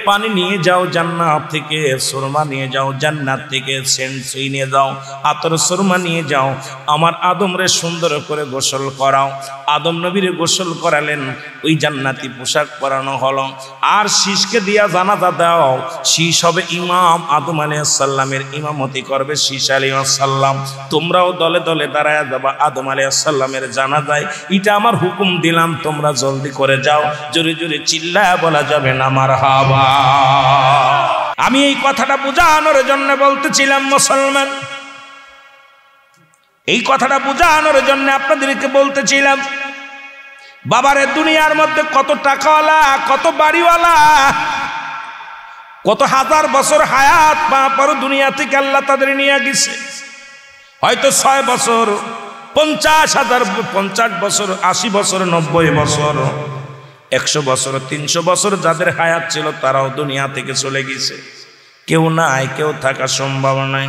A: পানি নিয়ে যাও, জান্নাত থেকে সুরমা নিয়ে যাও, জান্নাত থেকে সেন্ট সুই নিয়ে যাও, আতর সুরমা নিয়ে যাও, আমার আদম রে সুন্দর করে গোসল করাও। আদম নবীরে গোসল করালেন, ওই জান্নাতি পোশাক পরানো হলো। আর শীষকে দিয়া জানাজা দাও, শীষ হবে ইমাম, আদম আলাইহিস সালামের ইমামতি করবে শীষ আলাইহিস সালাম। তোমরাও দলে দলে দাঁড়ায় যাবা আদম আলাইহিস সালামের জানাজায়। এটা আমার হুকুম দিলাম, তোমরা জলদি করে যাও। জোরে জোরে চিল্লায় বলা যাবে না মারহাবা। আমি এই কথাটা বোঝানোর জন্য বলতেছিলাম মুসলমান, এই কথাটা বোঝানোর জন্য আপনাদেরকে বলতেছিলাম, বাবারে দুনিয়ার মধ্যে কত টাকাওয়ালা, কত বাড়িওয়ালা, কত হাজার বছর হায়াত পর দুনিয়া থেকে আল্লাহ তাদের নিয়ে গেছে। হয়তো 6 বছর, 50 বছর, 80 বছর, 90 বছর, 100 বছর, 300 বছর যাদের হায়াত ছিল তারাও দুনিয়া থেকে চলে গেছে। কেউ নাই, কেউ থাকা সম্ভব নাই।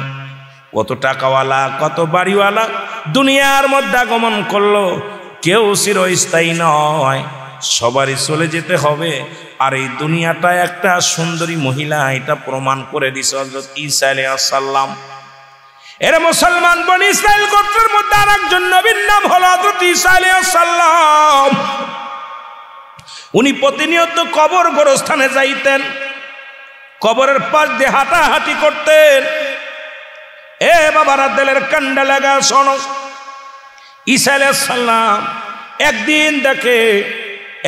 A: কত টাকাওয়ালা, কত বাড়িওয়ালা দুনিয়ার মধ্যে আগমন করলো, কেউ চিরস্থায়ী নয়, সবারই চলে যেতে হবে। আর এই দুনিয়াটা একটা সুন্দরী মহিলা এটা প্রমাণ করে দিছে হযরত ঈসা আলাইহিস সালাম। এর মুসলমান বনি ইসরাইল গোত্রের মধ্যে আরেকজন নবীর নাম হলো হযরত ঈসা আলাইহিস সালাম। উনি প্রতিনিয়ত কবর গোরস্থানে যাইতেন, কবরের পাশ দিয়ে হাঁটাহাঁটি করতেন। এ বাবারা, দিলের কান্ডা লাগা শোনো। ঈসা আলাইহিস সালাম একদিন দেখে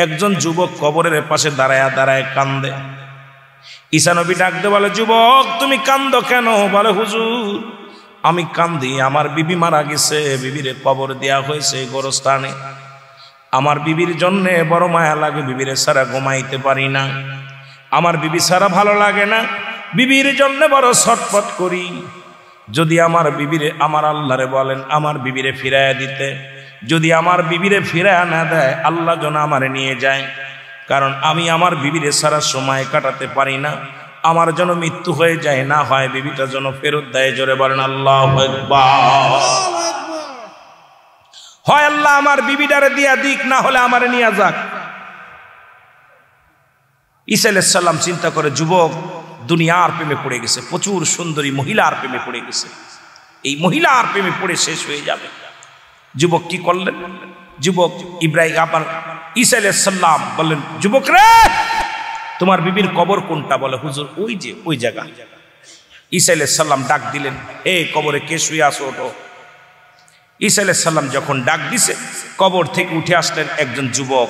A: একজন যুবক কবরের পাশে দাঁড়ায় দাঁড়ায় কান্দে। ঈসা নবী ডাকতে বলে, যুবক তুমি কান্দো কেন? বলে, হুজুর আমি কান্দি, আমার বিবি মারা গেছে, বিবিরে কবর দেয়া হয়েছে গোরস্থানে। আমার বিবির জন্যে বড় মায়া লাগে, বিবিরে ছাড়া ঘুমাইতে পারি না, আমার বিবি ছাড়া ভালো লাগে না, বিবির জন্য বড় ছটফট করি। যদি আমার বিবিরে, আমার আল্লাহরে বলেন আমার বিবিরে ফিরাইয়া দিতে, যদি আমার বিবিরে ফিরাইয়া না দেয় আল্লাহ যেন আমারে নিয়ে যায়, কারণ আমি আমার বিবিরে সারা সময় কাটাতে পারি না, আমার যেন মৃত্যু হয়ে যায়, না হয় বিবিটা যেন ফেরত দেয়। জোরে বলেন আল্লাহু আকবার। হয় আল্লাহ আমার বিবিটারে দিয়া দিক, না হলে আমারে নিয়ে যাক। ঈসা আলাইহিস সালাম চিন্তা করে, যুবক দুনিয়ার প্রেমে পড়ে গেছে, প্রচুর সুন্দরী মহিলার প্রেমে পড়ে গেছে, এই মহিলার প্রেমে পড়ে শেষ হয়ে যাবে। যুবক কি করলেন? যুবক ইব্রাহিম আবার ঈসা আলাইহিস সালাম বললেন, যুবক রে তোমার বিবির কবর কোনটা? বলে, হুজুর ওই যে ওই জায়গা। ঈসা আলাইহিস সালাম ডাক দিলেন, এ কবরে কে শুয়ে আছো, ওঠো। ঈসা আলাইহিস সালাম যখন ডাক দিছে, কবর থেকে উঠে আসলেন একজন যুবক,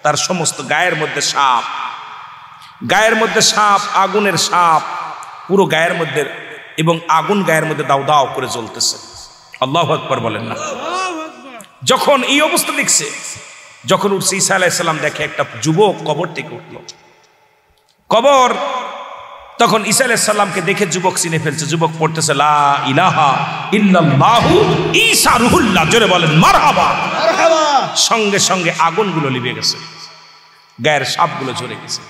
A: তার সমস্ত গায়ের মধ্যে সাপ, গায়ের মধ্যে সাপ, আগুনের সাপ পুরো গায়ের মধ্যে, এবং আগুন গায়ের মধ্যে দাও দাও করে জ্বলতেছে। আল্লাহু আকবার বলেন না। যখন এই অবস্থা দেখছে, যখন উঠছে ঈসা আলাইহিস সালাম দেখে একটা যুবক কবর থেকে উঠল, কবর। তখন ঈসা আলাইহিস সালামকে দেখে যুবক চিনে ফেলছে। যুবক পড়তেছে লা ইলাহা ইল্লাল্লাহু ঈসা রুহুল্লাহ। জোরে বলেন মারহাবা। সঙ্গে সঙ্গে আগুনগুলো লিভে গেছে, গায়ের সাপগুলো ঝরে গেছে।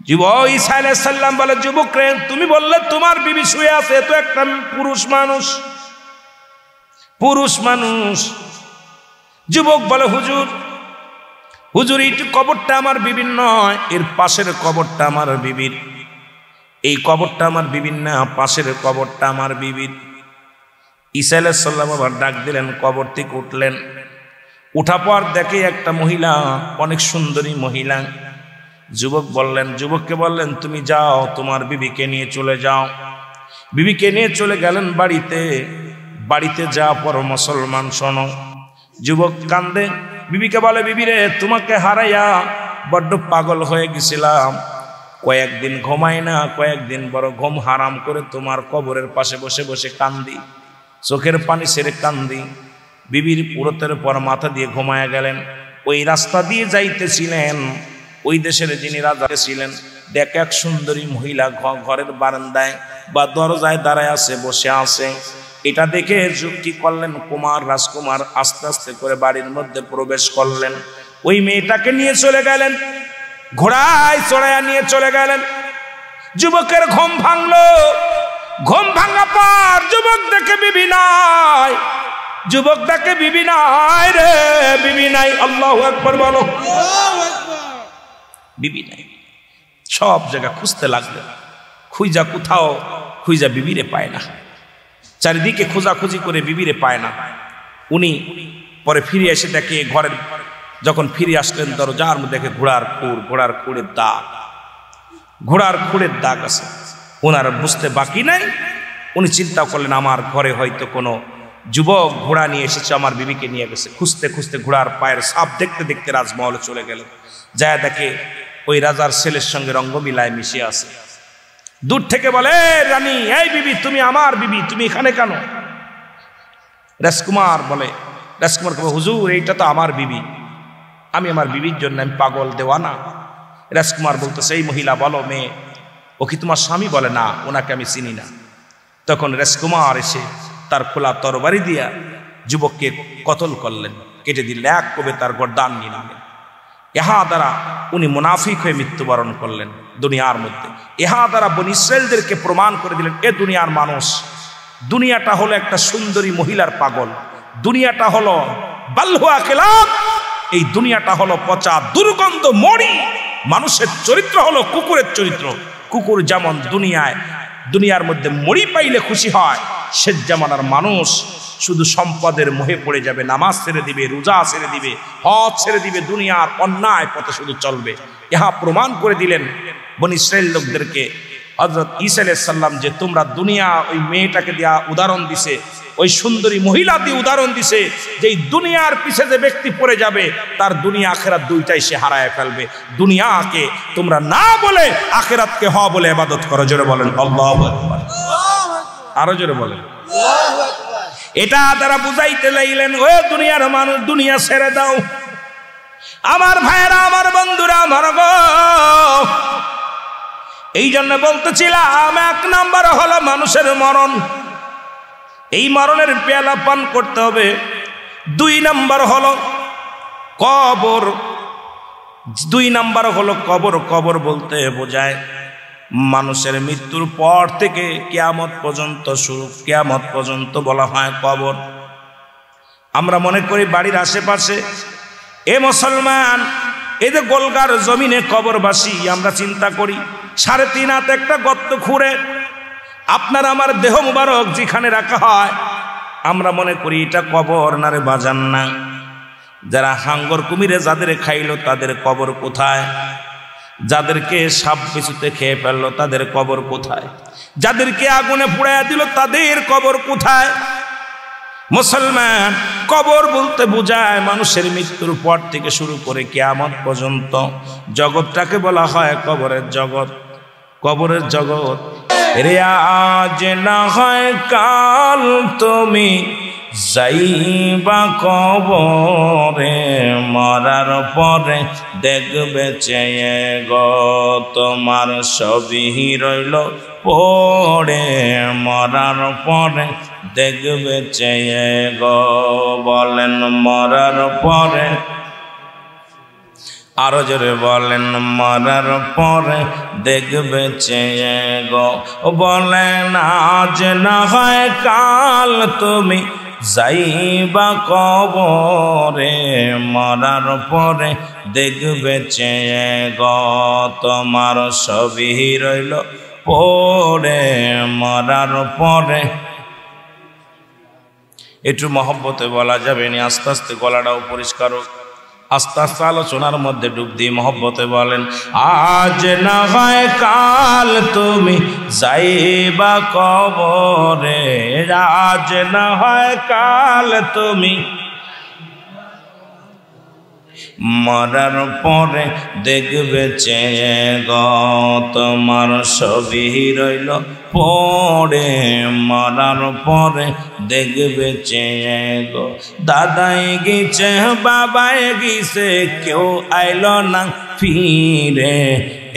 A: যুবক ঈসা আলাইহিস সালাম বলে, যুবক রে তুমি বললে তোমার বিবি শুয়ে আছে, তো একটা পুরুষ মানুষ, পুরুষ মানুষ। যুবক বলে হুজুর, হুজুর এই কবরটা আমার বিবির নয়, এর পাশের কবরটা আমার বিবির। এই কবরটা আমার বিবির না, পাশের কবরটা আমার বিবির। ঈসা আলাইহিস সালাম আবার ডাক দিলেন, কবর থেকে উঠলেন। উঠা পর দেখে একটা মহিলা, অনেক সুন্দরী মহিলা। যুবককে বললেন তুমি যাও, তোমার বিবিকে নিয়ে চলে যাও। বিবিকে নিয়ে চলে গেলেন বাড়িতে। বাড়িতে যাওয়ার পর মুসলমান শোনো, যুবক কান্দে। বিবিকে বলে, বিবিরে তোমাকে হারাইয়া বড্ড পাগল হয়ে গেছিলাম, কয়েকদিন ঘুমাই না, কয়েকদিন বড় ঘুম হারাম করে তোমার কবরের পাশে বসে বসে কান্দি, চোখের পানি ছেড়ে কান্দি। বিবির পুরোতের পর মাথা দিয়ে ঘুমায়া গেলেন। ওই রাস্তা দিয়ে যাইতেছিলেন, ওই দেশের যিনি রাজা ছিলেন, দেখে এক সুন্দরী মহিলা ঘরের বারান্দায় বা দরজায় দাঁড়ায় আছে, বসে আছে। এটা দেখে কি করলেন, রাজকুমার আস্তে আস্তে করে বাড়ির মধ্যে প্রবেশ করলেন। ওই মেয়েটাকে নিয়ে চলে গেলেন, ঘোড়ায় চড়াইয়া নিয়ে চলে গেলেন। যুবকের ঘুম ভাঙলো। ঘুম ভাঙা পর যুবক দেখে বিবি নাই। যুবক দেখে বিবি নাই রে, বিবি নাই। আল্লাহু আকবার বলো। বিবি নাই। সব জায়গা খুঁজতে লাগলেন, খুঁজা কোথাও খুঁজা বিবিরে পায় না। চারিদিকে খোঁজাখুঁজি করে বিবিরে পায় না। উনি পরে ফিরে এসে দেখে ঘরের, যখন ফিরে আসলেন দরজার মধ্যে দেখে ঘোড়ার খুঁড়ের দাগ, ঘোড়ার খুঁড়ের দাগ আছে। ওনার বুঝতে বাকি নাই। উনি চিন্তা করলেন আমার ঘরে হয়তো কোনো যুবক ঘোড়া নিয়ে এসেছে, আমার বিবিকে নিয়ে গেছে। খুঁজতে খুঁজতে ঘোড়ার পায়ের ছাপ দেখতে দেখতে রাজমহলে চলে গেলেন। যায় দেখে ওই রাজার ছেলের সঙ্গে রঙ্গ মিলায় মিশে আছে। দূর থেকে বলে, রানী, এই বিবি, তুমি আমার বিবি, তুমি এখানে কেন? রাজকুমার বলে, হুজুর এইটা তো আমার বিবি, আমি আমার বিবির জন্য আমি পাগল দেওয়ানা। রাজকুমার বলতেছে, এই মহিলা বলো মেয়ে, ও কি তোমার স্বামী? বলে না, ওনাকে আমি চিনি না। তখন রাজকুমার এসে তার খোলা তরবারি দিয়া যুবককে কতল করলেন, কেটে দিলেন, এক কবে তার গর্দান নিয়ে নিলেন। ইহা দ্বারা উনি মুনাফিক হয়ে মৃত্যুবরণ করলেন দুনিয়ার মধ্যে। ইহা দ্বারা বনী ইসরাঈলদেরকে প্রমাণ করে দিলেন, এ দুনিয়ার মানুষ, দুনিয়াটা হলো একটা সুন্দরী মহিলার পাগল, দুনিয়াটা হলো বালহুয়া কেলাব, এই দুনিয়াটা হলো পচা দুর্গন্ধ মরি। মানুষের চরিত্র হলো কুকুরের চরিত্র। কুকুর যেমন দুনিয়ার মধ্যে মরি পাইলে খুশি হয়, সে জামানার মানুষ শুধু সম্পদের মোহে পড়ে যাবে, নামাজ ছেড়ে দিবে, রোজা ছেড়ে দিবে, হজ ছেড়ে দিবে, দুনিয়ার অন্যায় পথে শুধু চলবে। ইহা প্রমাণ করে দিলেন বনী ইসরাঈল লোকদেরকে হযরত ঈসা আলাইহিস সালাম, যে তোমরা দুনিয়া ওই মেয়েটাকে দেয়া উদাহরণ দিছে, ওই সুন্দরী মহিলা দিয়ে উদাহরণ দিছে, যে এই দুনিয়ার পিছে যে ব্যক্তি পড়ে যাবে তার দুনিয়া আখিরাত দুইটাই সে হারায় ফেলবে। দুনিয়াকে তোমরা না বলে আখিরাতকে হ বলে ইবাদত করো। জোরে বলেন আল্লাহু আকবার। আরো জোরে বলেন আল্লাহু আকবার। এটা তারা বুঝাইতে লাইলেন, ও দুনিয়ার মানুষ, দুনিয়া ছেড়ে দাও। আমার ভাইয়েরা, আমার বন্ধুরা, আমার গো, এই জন্য বলতেছিলাম, এক নাম্বার হলো মানুষের মরণ, এই মরণের পেয়ালা পান করতে হবে। 2 নাম্বার হলো কবর। 2 নাম্বার হলো কবর। কবর বলতে বোঝায় মানুষের মৃত্যুর পর থেকে কিয়ামত পর্যন্ত শুরু, কিয়ামত পর্যন্ত বলা হয় কবর। আমরা মনে করি বাড়ির আশেপাশে, এ মুসলমান, এই যে গোলগার জমিনে কবরবাসী, আমরা চিন্তা করি 3.5 হাত একটা গর্ত খুঁড়ে আপনার আমার দেহ মুবারক যেখানে রাখা হয়, আমরা মনে করি এটা কবর। না রে বাজান, না। যারা হাঙ্গর কুমিরে যাদের খাইলো তাদের কবর কোথায়? যাদেরকে সাপ বিছুতে খেয়ে ফেললো তাদের কবর কোথায়? যাদেরকে আগুনে পুড়াইয়া দিল তাদের কবর কোথায়? মুসলমান, কবর বলতে বোঝায় মানুষের মৃত্যুর পর থেকে শুরু করে কিয়ামত পর্যন্ত জগৎটাকে বলা হয় কবরের জগৎ। কবরের জগৎ রে, আজ না হয় কাল তুমি যাইবা কবরে, মরার পরে দেখবে চেয়ে গো, তোমার সবই রইল পড়ে, মরার পরে দেখবে চেয়ে গো। বলেন মরার পরে, আরো জোরে বলেন মরার পরে দেখবে চেয়ে গো। বলেন আজ না হয় কাল তুমি যাইবা কবরে, মরার পরে দেখবে চেয়ে গো তোমার ছবি রইল পড়ে, মরার পরে। একটু মহব্বতে বলা যাবে না, আস্তে আস্তে গলাটাও পরিষ্কার হোক। আস্তে আস্তে আলোচনার মধ্যে ডুব দিয়ে মহব্বতে বলেন, আজ না হয় কাল তুমি যাইবা কবরে, আজ না হয় কাল তুমি মরার পরে দেখবে চেয়ে গো তোমার ছবি রইল পড়ে, মরার পরে দেখবে চেয়ে গো। দাদাই গেছে বাবাই গেছে কেউ আইল না ফিরে,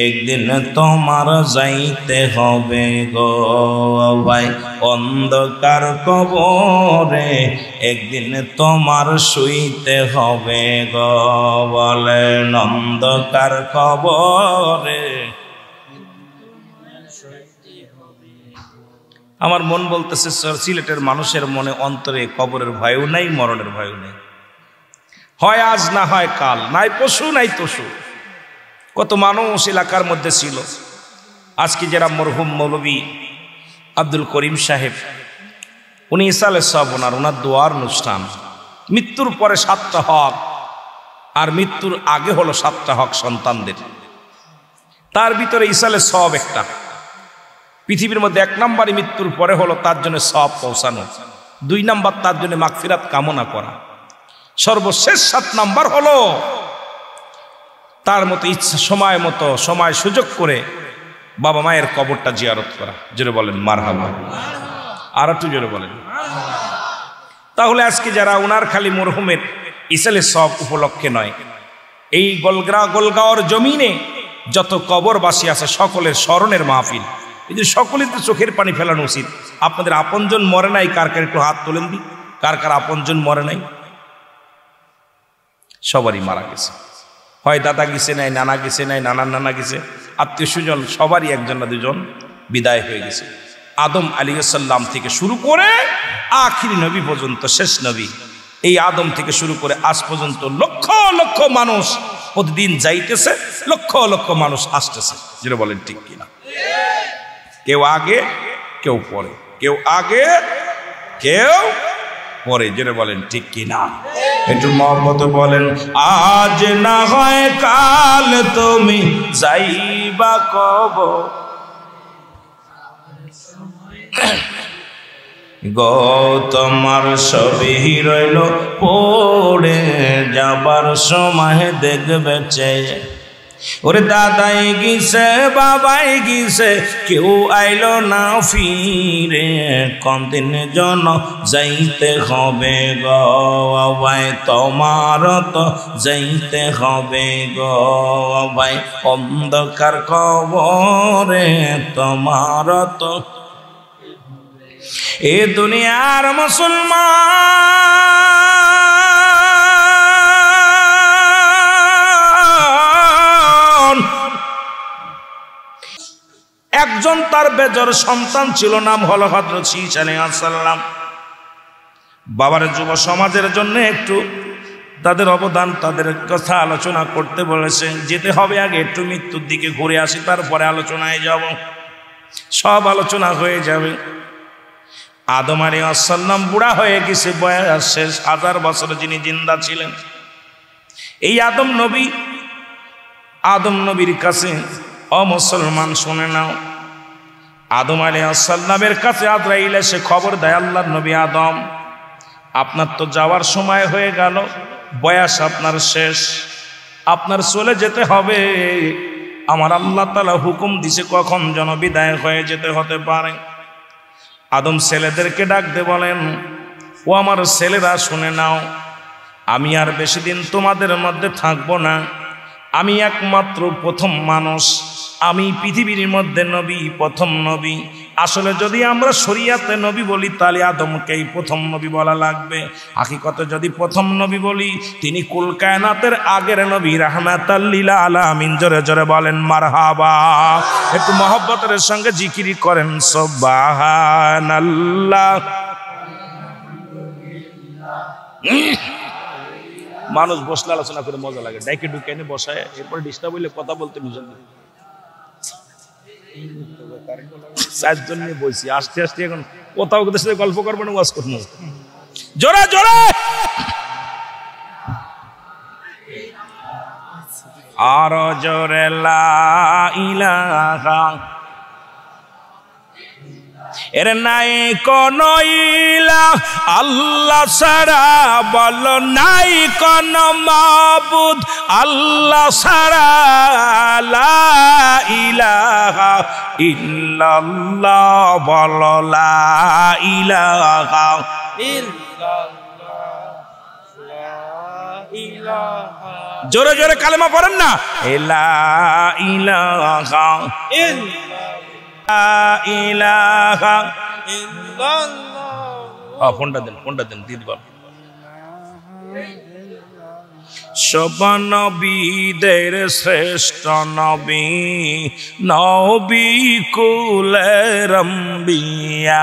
A: একদিন তোমার যাইতে হবে গো ভাই অন্ধকার কবরে, একদিন তোমার শুইতে হবে গো বলেন অন্ধকার কবরে। আমার মন বলতেছে সিলেটের মানুষের মনে অন্তরে কবরের ভয়ও নাই, মরণের ভয়ও নেই। হয় আজ না হয় কাল, নাই পশু নাই তসু। কত মানুষ এলাকার মধ্যে ছিল। আজকে যারা মরহুম মৌলবী আব্দুল করিম সাহেব, উনি ইসালে সব ওনার দোয়ার অনুষ্ঠান। মৃত্যুর পরে 7টা হক আর মৃত্যুর আগে হলো 7টা হক সন্তানদের। তার ভিতরে ইসালে সব একটা। পৃথিবীর মধ্যে 1 নম্বরই মৃত্যুর পরে হলো তার জন্য সব পৌঁছানো, 2 নম্বর তার জন্য মাগফিরাত কামনা করা, সর্বশেষ 7 নম্বর হলো তার মতো ইচ্ছা সময় মতো সময় সুযোগ করে বাবা মায়ের কবরটা জিয়ারত করা। জোরে বলেন মারহাবা, আর একটু জোরে বলেন। তাহলে আজকে যারা ওনার খালি মরহুমের ইসালে সব উপলক্ষে নয়, এই গোলগাঁওর জমিনে যত কবরবাসী আছে সকলের স্মরণের মাহফিল। কিন্তু সকলের তো চোখের পানি ফেলানো উচিত। আপনাদের আপনজন মরে নাই, কার কার একটু হাত তোলেন দি, কার কার আপনজন মরে নাই? সবারই মারা গেছে, হয় দাদা গেছে নাই, নানা গেছে নাই, নানার নানা গেছে, আত্মীয় স্বজন সবারই 1জন না 2জন বিদায় হয়ে গেছে। আদম আলাইহিস সালাম থেকে শুরু করে আখিরি নবী পর্যন্ত, শেষ নবী, এই আদম থেকে শুরু করে আজ পর্যন্ত লক্ষ লক্ষ মানুষ প্রতিদিন যাইতেছে, লক্ষ লক্ষ মানুষ আসতেছে। যেটা বলেন ঠিক কিনা? কেউ আগে কেউ পরে, কেউ আগে কেউ পরে। যেটা বলেন ঠিক কিনা? একটু মহব্বতে বলেন, আজ না হয় কাল তুমি যাইবা কবর গো তোমার ছবি রইল পড়ে, যাবার সময় দেখবে চেয়ে। ওরে দাদাই গিয়েছে বাবাই গিয়েছে কেউ আইল না ফিরে, কোনদিন জন যাইতে হবে গো ভাই তোমার তো যাইতে হবে গো ভাই অন্ধকার কবরে, তোমার তো। এ দুনিয়ার মুসলমান একজন তার বেজর সন্তান ছিল, নাম হলো হযরত ঈসা আলাইহিস সালাম। বাবার যুব সমাজের জন্য একটু তাদের অবদান, তাদের কথা আলোচনা করতে বলেছে। যেতে হবে আগে একটু মৃত্যুর দিকে ঘুরে আসি, তারপরে আলোচনায় যাব। সব আলোচনা হয়ে যাবে। আদম আলাইহিস সালাম বুড়া হয়ে গেছে, বয়স শেষ, 1000 বছর যিনি জিন্দা ছিলেন। এই আদম নবীর কাছে, ও মুসলমান শুনে নাও, আদম আলাইহিস সালামের কাছে আজরাইল এসে খবর দেয়, আল্লাহর নবী আদম, আপনার তো যাওয়ার সময় হয়ে গেল, বয়স আপনার শেষ, আপনার চলে যেতে হবে। আমার আল্লাহ তাআলা হুকুম দিছে কখন যেন বিদায় হয়ে যেতে হতে পারে। আদম ছেলেদেরকে ডাক দিয়ে বলেন, ও আমার ছেলেরা শুনে নাও, আমি আর বেশি দিন তোমাদের মধ্যে থাকবো না। আমি একমাত্র প্রথম মানুষ, আমি পৃথিবীর মধ্যে নবী, প্রথম নবী। আসলে যদি আমরা শরীয়তে নবী বলি তাহলে আদমকেই প্রথম নবী বলা লাগবে। হাকিকতে যদি প্রথম নবী বলি, তিনি কুল কায়নাতের আগের নবী, রাহমাতাল লিল আলামিন। জোরে জোরে বলেন মারহাবা। একটু মহব্বতের সঙ্গে জিকির করেন সুবহানাল্লাহ। মানুষ বসলে আলোচনা করে মজা লাগে, ডাইকে ঢুকে এনে বসায়, এরপর ডিস্টার্ব হইলে কথা বলতে নিজের চারজন নিয়ে বসি, আস্তে আস্তে এখন কোথাও ওদের সাথে গল্প করবো না, ওয়াজ করবো জোরে জোরে। আর জোরে লা ইলাহা, এর নাই কোন ইলাহ আল্লাহ ছাড়া, বলো নাই কোন মাবুদ আল্লাহ ছাড়া, লা ইলাহা ইল্লাল্লাহ, বলো লা ইলাহা ইল্লাল্লাহ। জোরে জোরে কালেমা পড়েন না, লা ইলাহা ইলাহা ইল্লাল্লাহ। ফোনটা দেন দিদি বাবা। সব নবীদের শ্রেষ্ঠ নবী, নবী কুলের আম্বিয়া,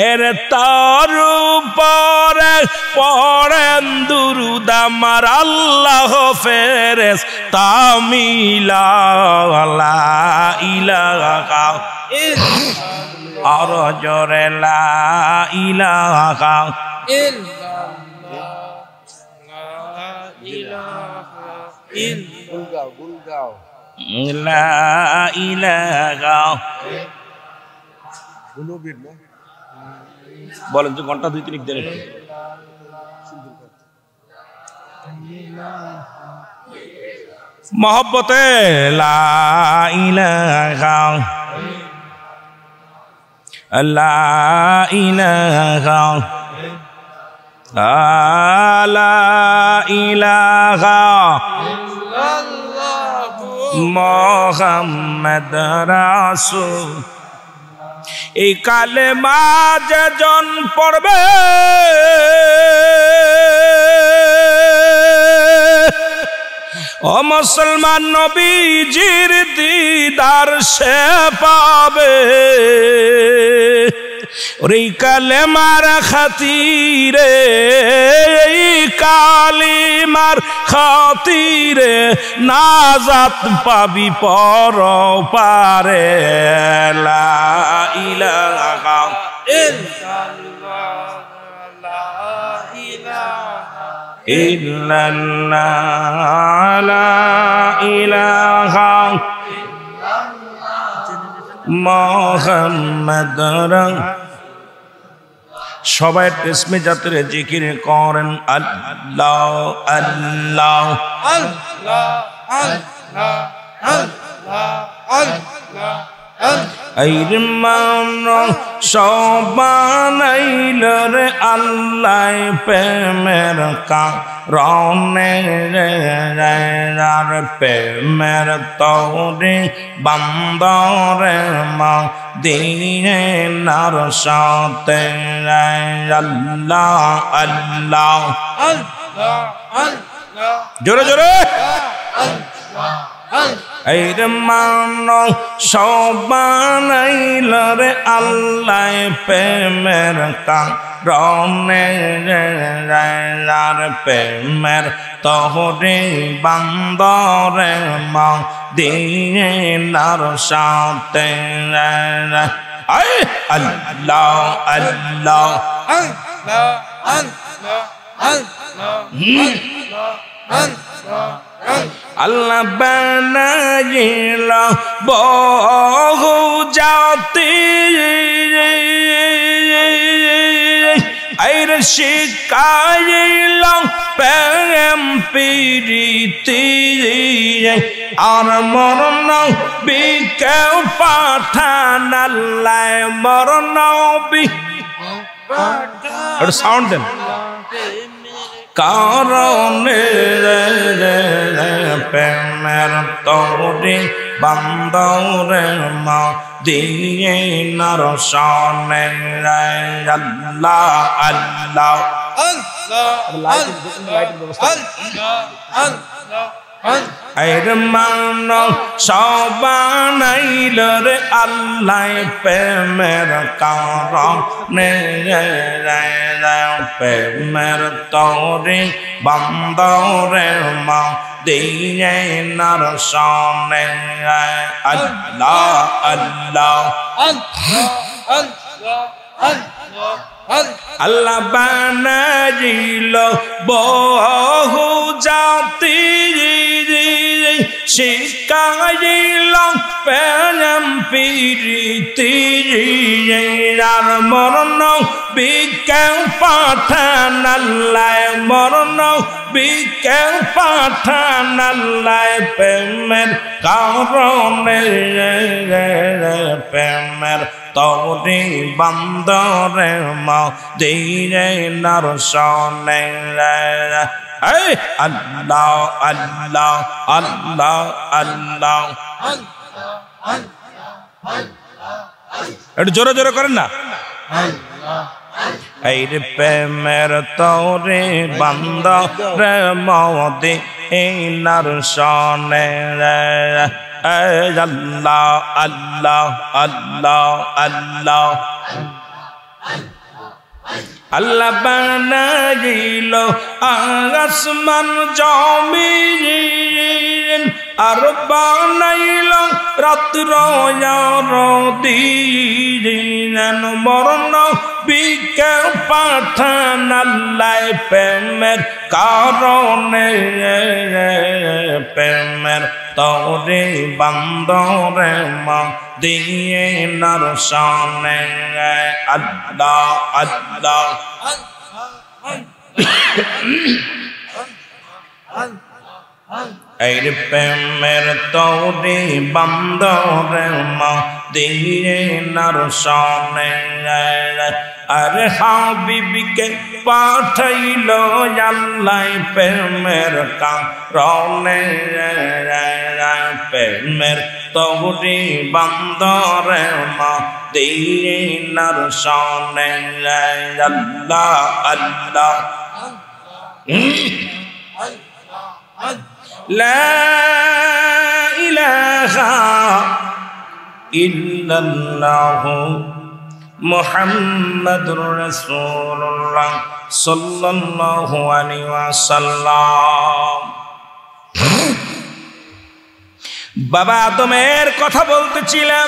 A: এর তার উপরে পড়েন দুরূদ আমার আল্লাহ ফেরেশতা মিলা, লা ইলাহা আর জোরে লা ইলাহা লা ইলাহা। বলেন তো ঘন্টা 2-3 দেন মহব্বতে, লা ইলাহা লা ইলাহা লা ইলাহা মুহাম্মদ রাসূল। এই কালেমা যেজন পড়বে ও মুসলমান নবীজির দিদার সে পাবে। ওই কালেমার খাতিরে, এই কালিমার খাতিরে নাজাত পাবি পরপারে, লা ইলাহা ইল্লাল্লাহ লা ইলাহা ইল্লাল্লাহ লা ইলাহা মুহাম্মদ রাসূল। সবাই ইসমে জাতের জিকির করেন, আল্লাহ আল্লাহ আল্লাহ আল্লাহ আল্লাহ আইর মান সবানাইল রে আল্লাহ প্রেমের কারণে, আর প্রেমের তরে বান্দরে মা দিনার সাথে, আল্লাহ আল্লাহ জোরে জোরে এর মান সবানাইল রে আল্লাহ প্রেমের কারণে, আর প্রেমের তহরে বান্দরে মা দিনার সাথে, আল্লাহ আল্লাহ আল্লাহ বানাইল বহু জাতি, আইর শিখাইল প্রেম প্রীতি, আর মরণ বিকেও পাঠান আল্লাহ মরণ বি সাউন্ড দেন কারণে, প্রেমের তরে বান্দরে মা দিনার শানে, আল্লাহ আল্লাহ এর মানো সবানাইল রে আল্লাহ প্রেমের কারণে প্রেমের তরে বান্দরে মা দিয়ে নার সামনে আল্লাহ আল্লাহ আল্লাহ বানাইল বহু জাতি শিকাইল প্রেম প্রীতি আর মরণ বিজ্ঞান পাঠান আল্লাহ মরণ বিজ্ঞান পাঠান আল্লাহ প্রেমের কারণে প্রেমের তরে বান্দরে মা দিয়ে নার সামনে আল্লাহ আল্লাহ আল্লাহ আল্লাহ একটু জোরে জোরে করেন না এই রে প্রেমের তরে বান্দরে মা দিয়ে নার সামনে আল্লাহ আল্লাহ আল্লাহ আল্লাহ আল্লাহ বানাইল আসমান জমিন আর বানাইল রাত্র দিন মরণ বিজ্ঞান পাঠান আল্লাহ প্রেমের কারণে প্রেমের তরে বান্দরে মা দিয়ে নার সামনে আল্লাহ আল্লাহ এই প্রেমের তরে বান্দরে মা দিয়ে নার সামনে আর হাবিবকে পাঠাইল আল্লাহ প্রেমের কারণে প্রেমের তরে বান্দরে মা দিয়ে নার সামনে আল্লাহ আল্লাহ লা ইলাহা ইল্লাল্লাহ মুহাম্মাদুর রাসূলুল্লাহ সাল্লাল্লাহু আলাইহি ওয়াসাল্লাম। বাবা আদমের কথা বলতেছিলাম।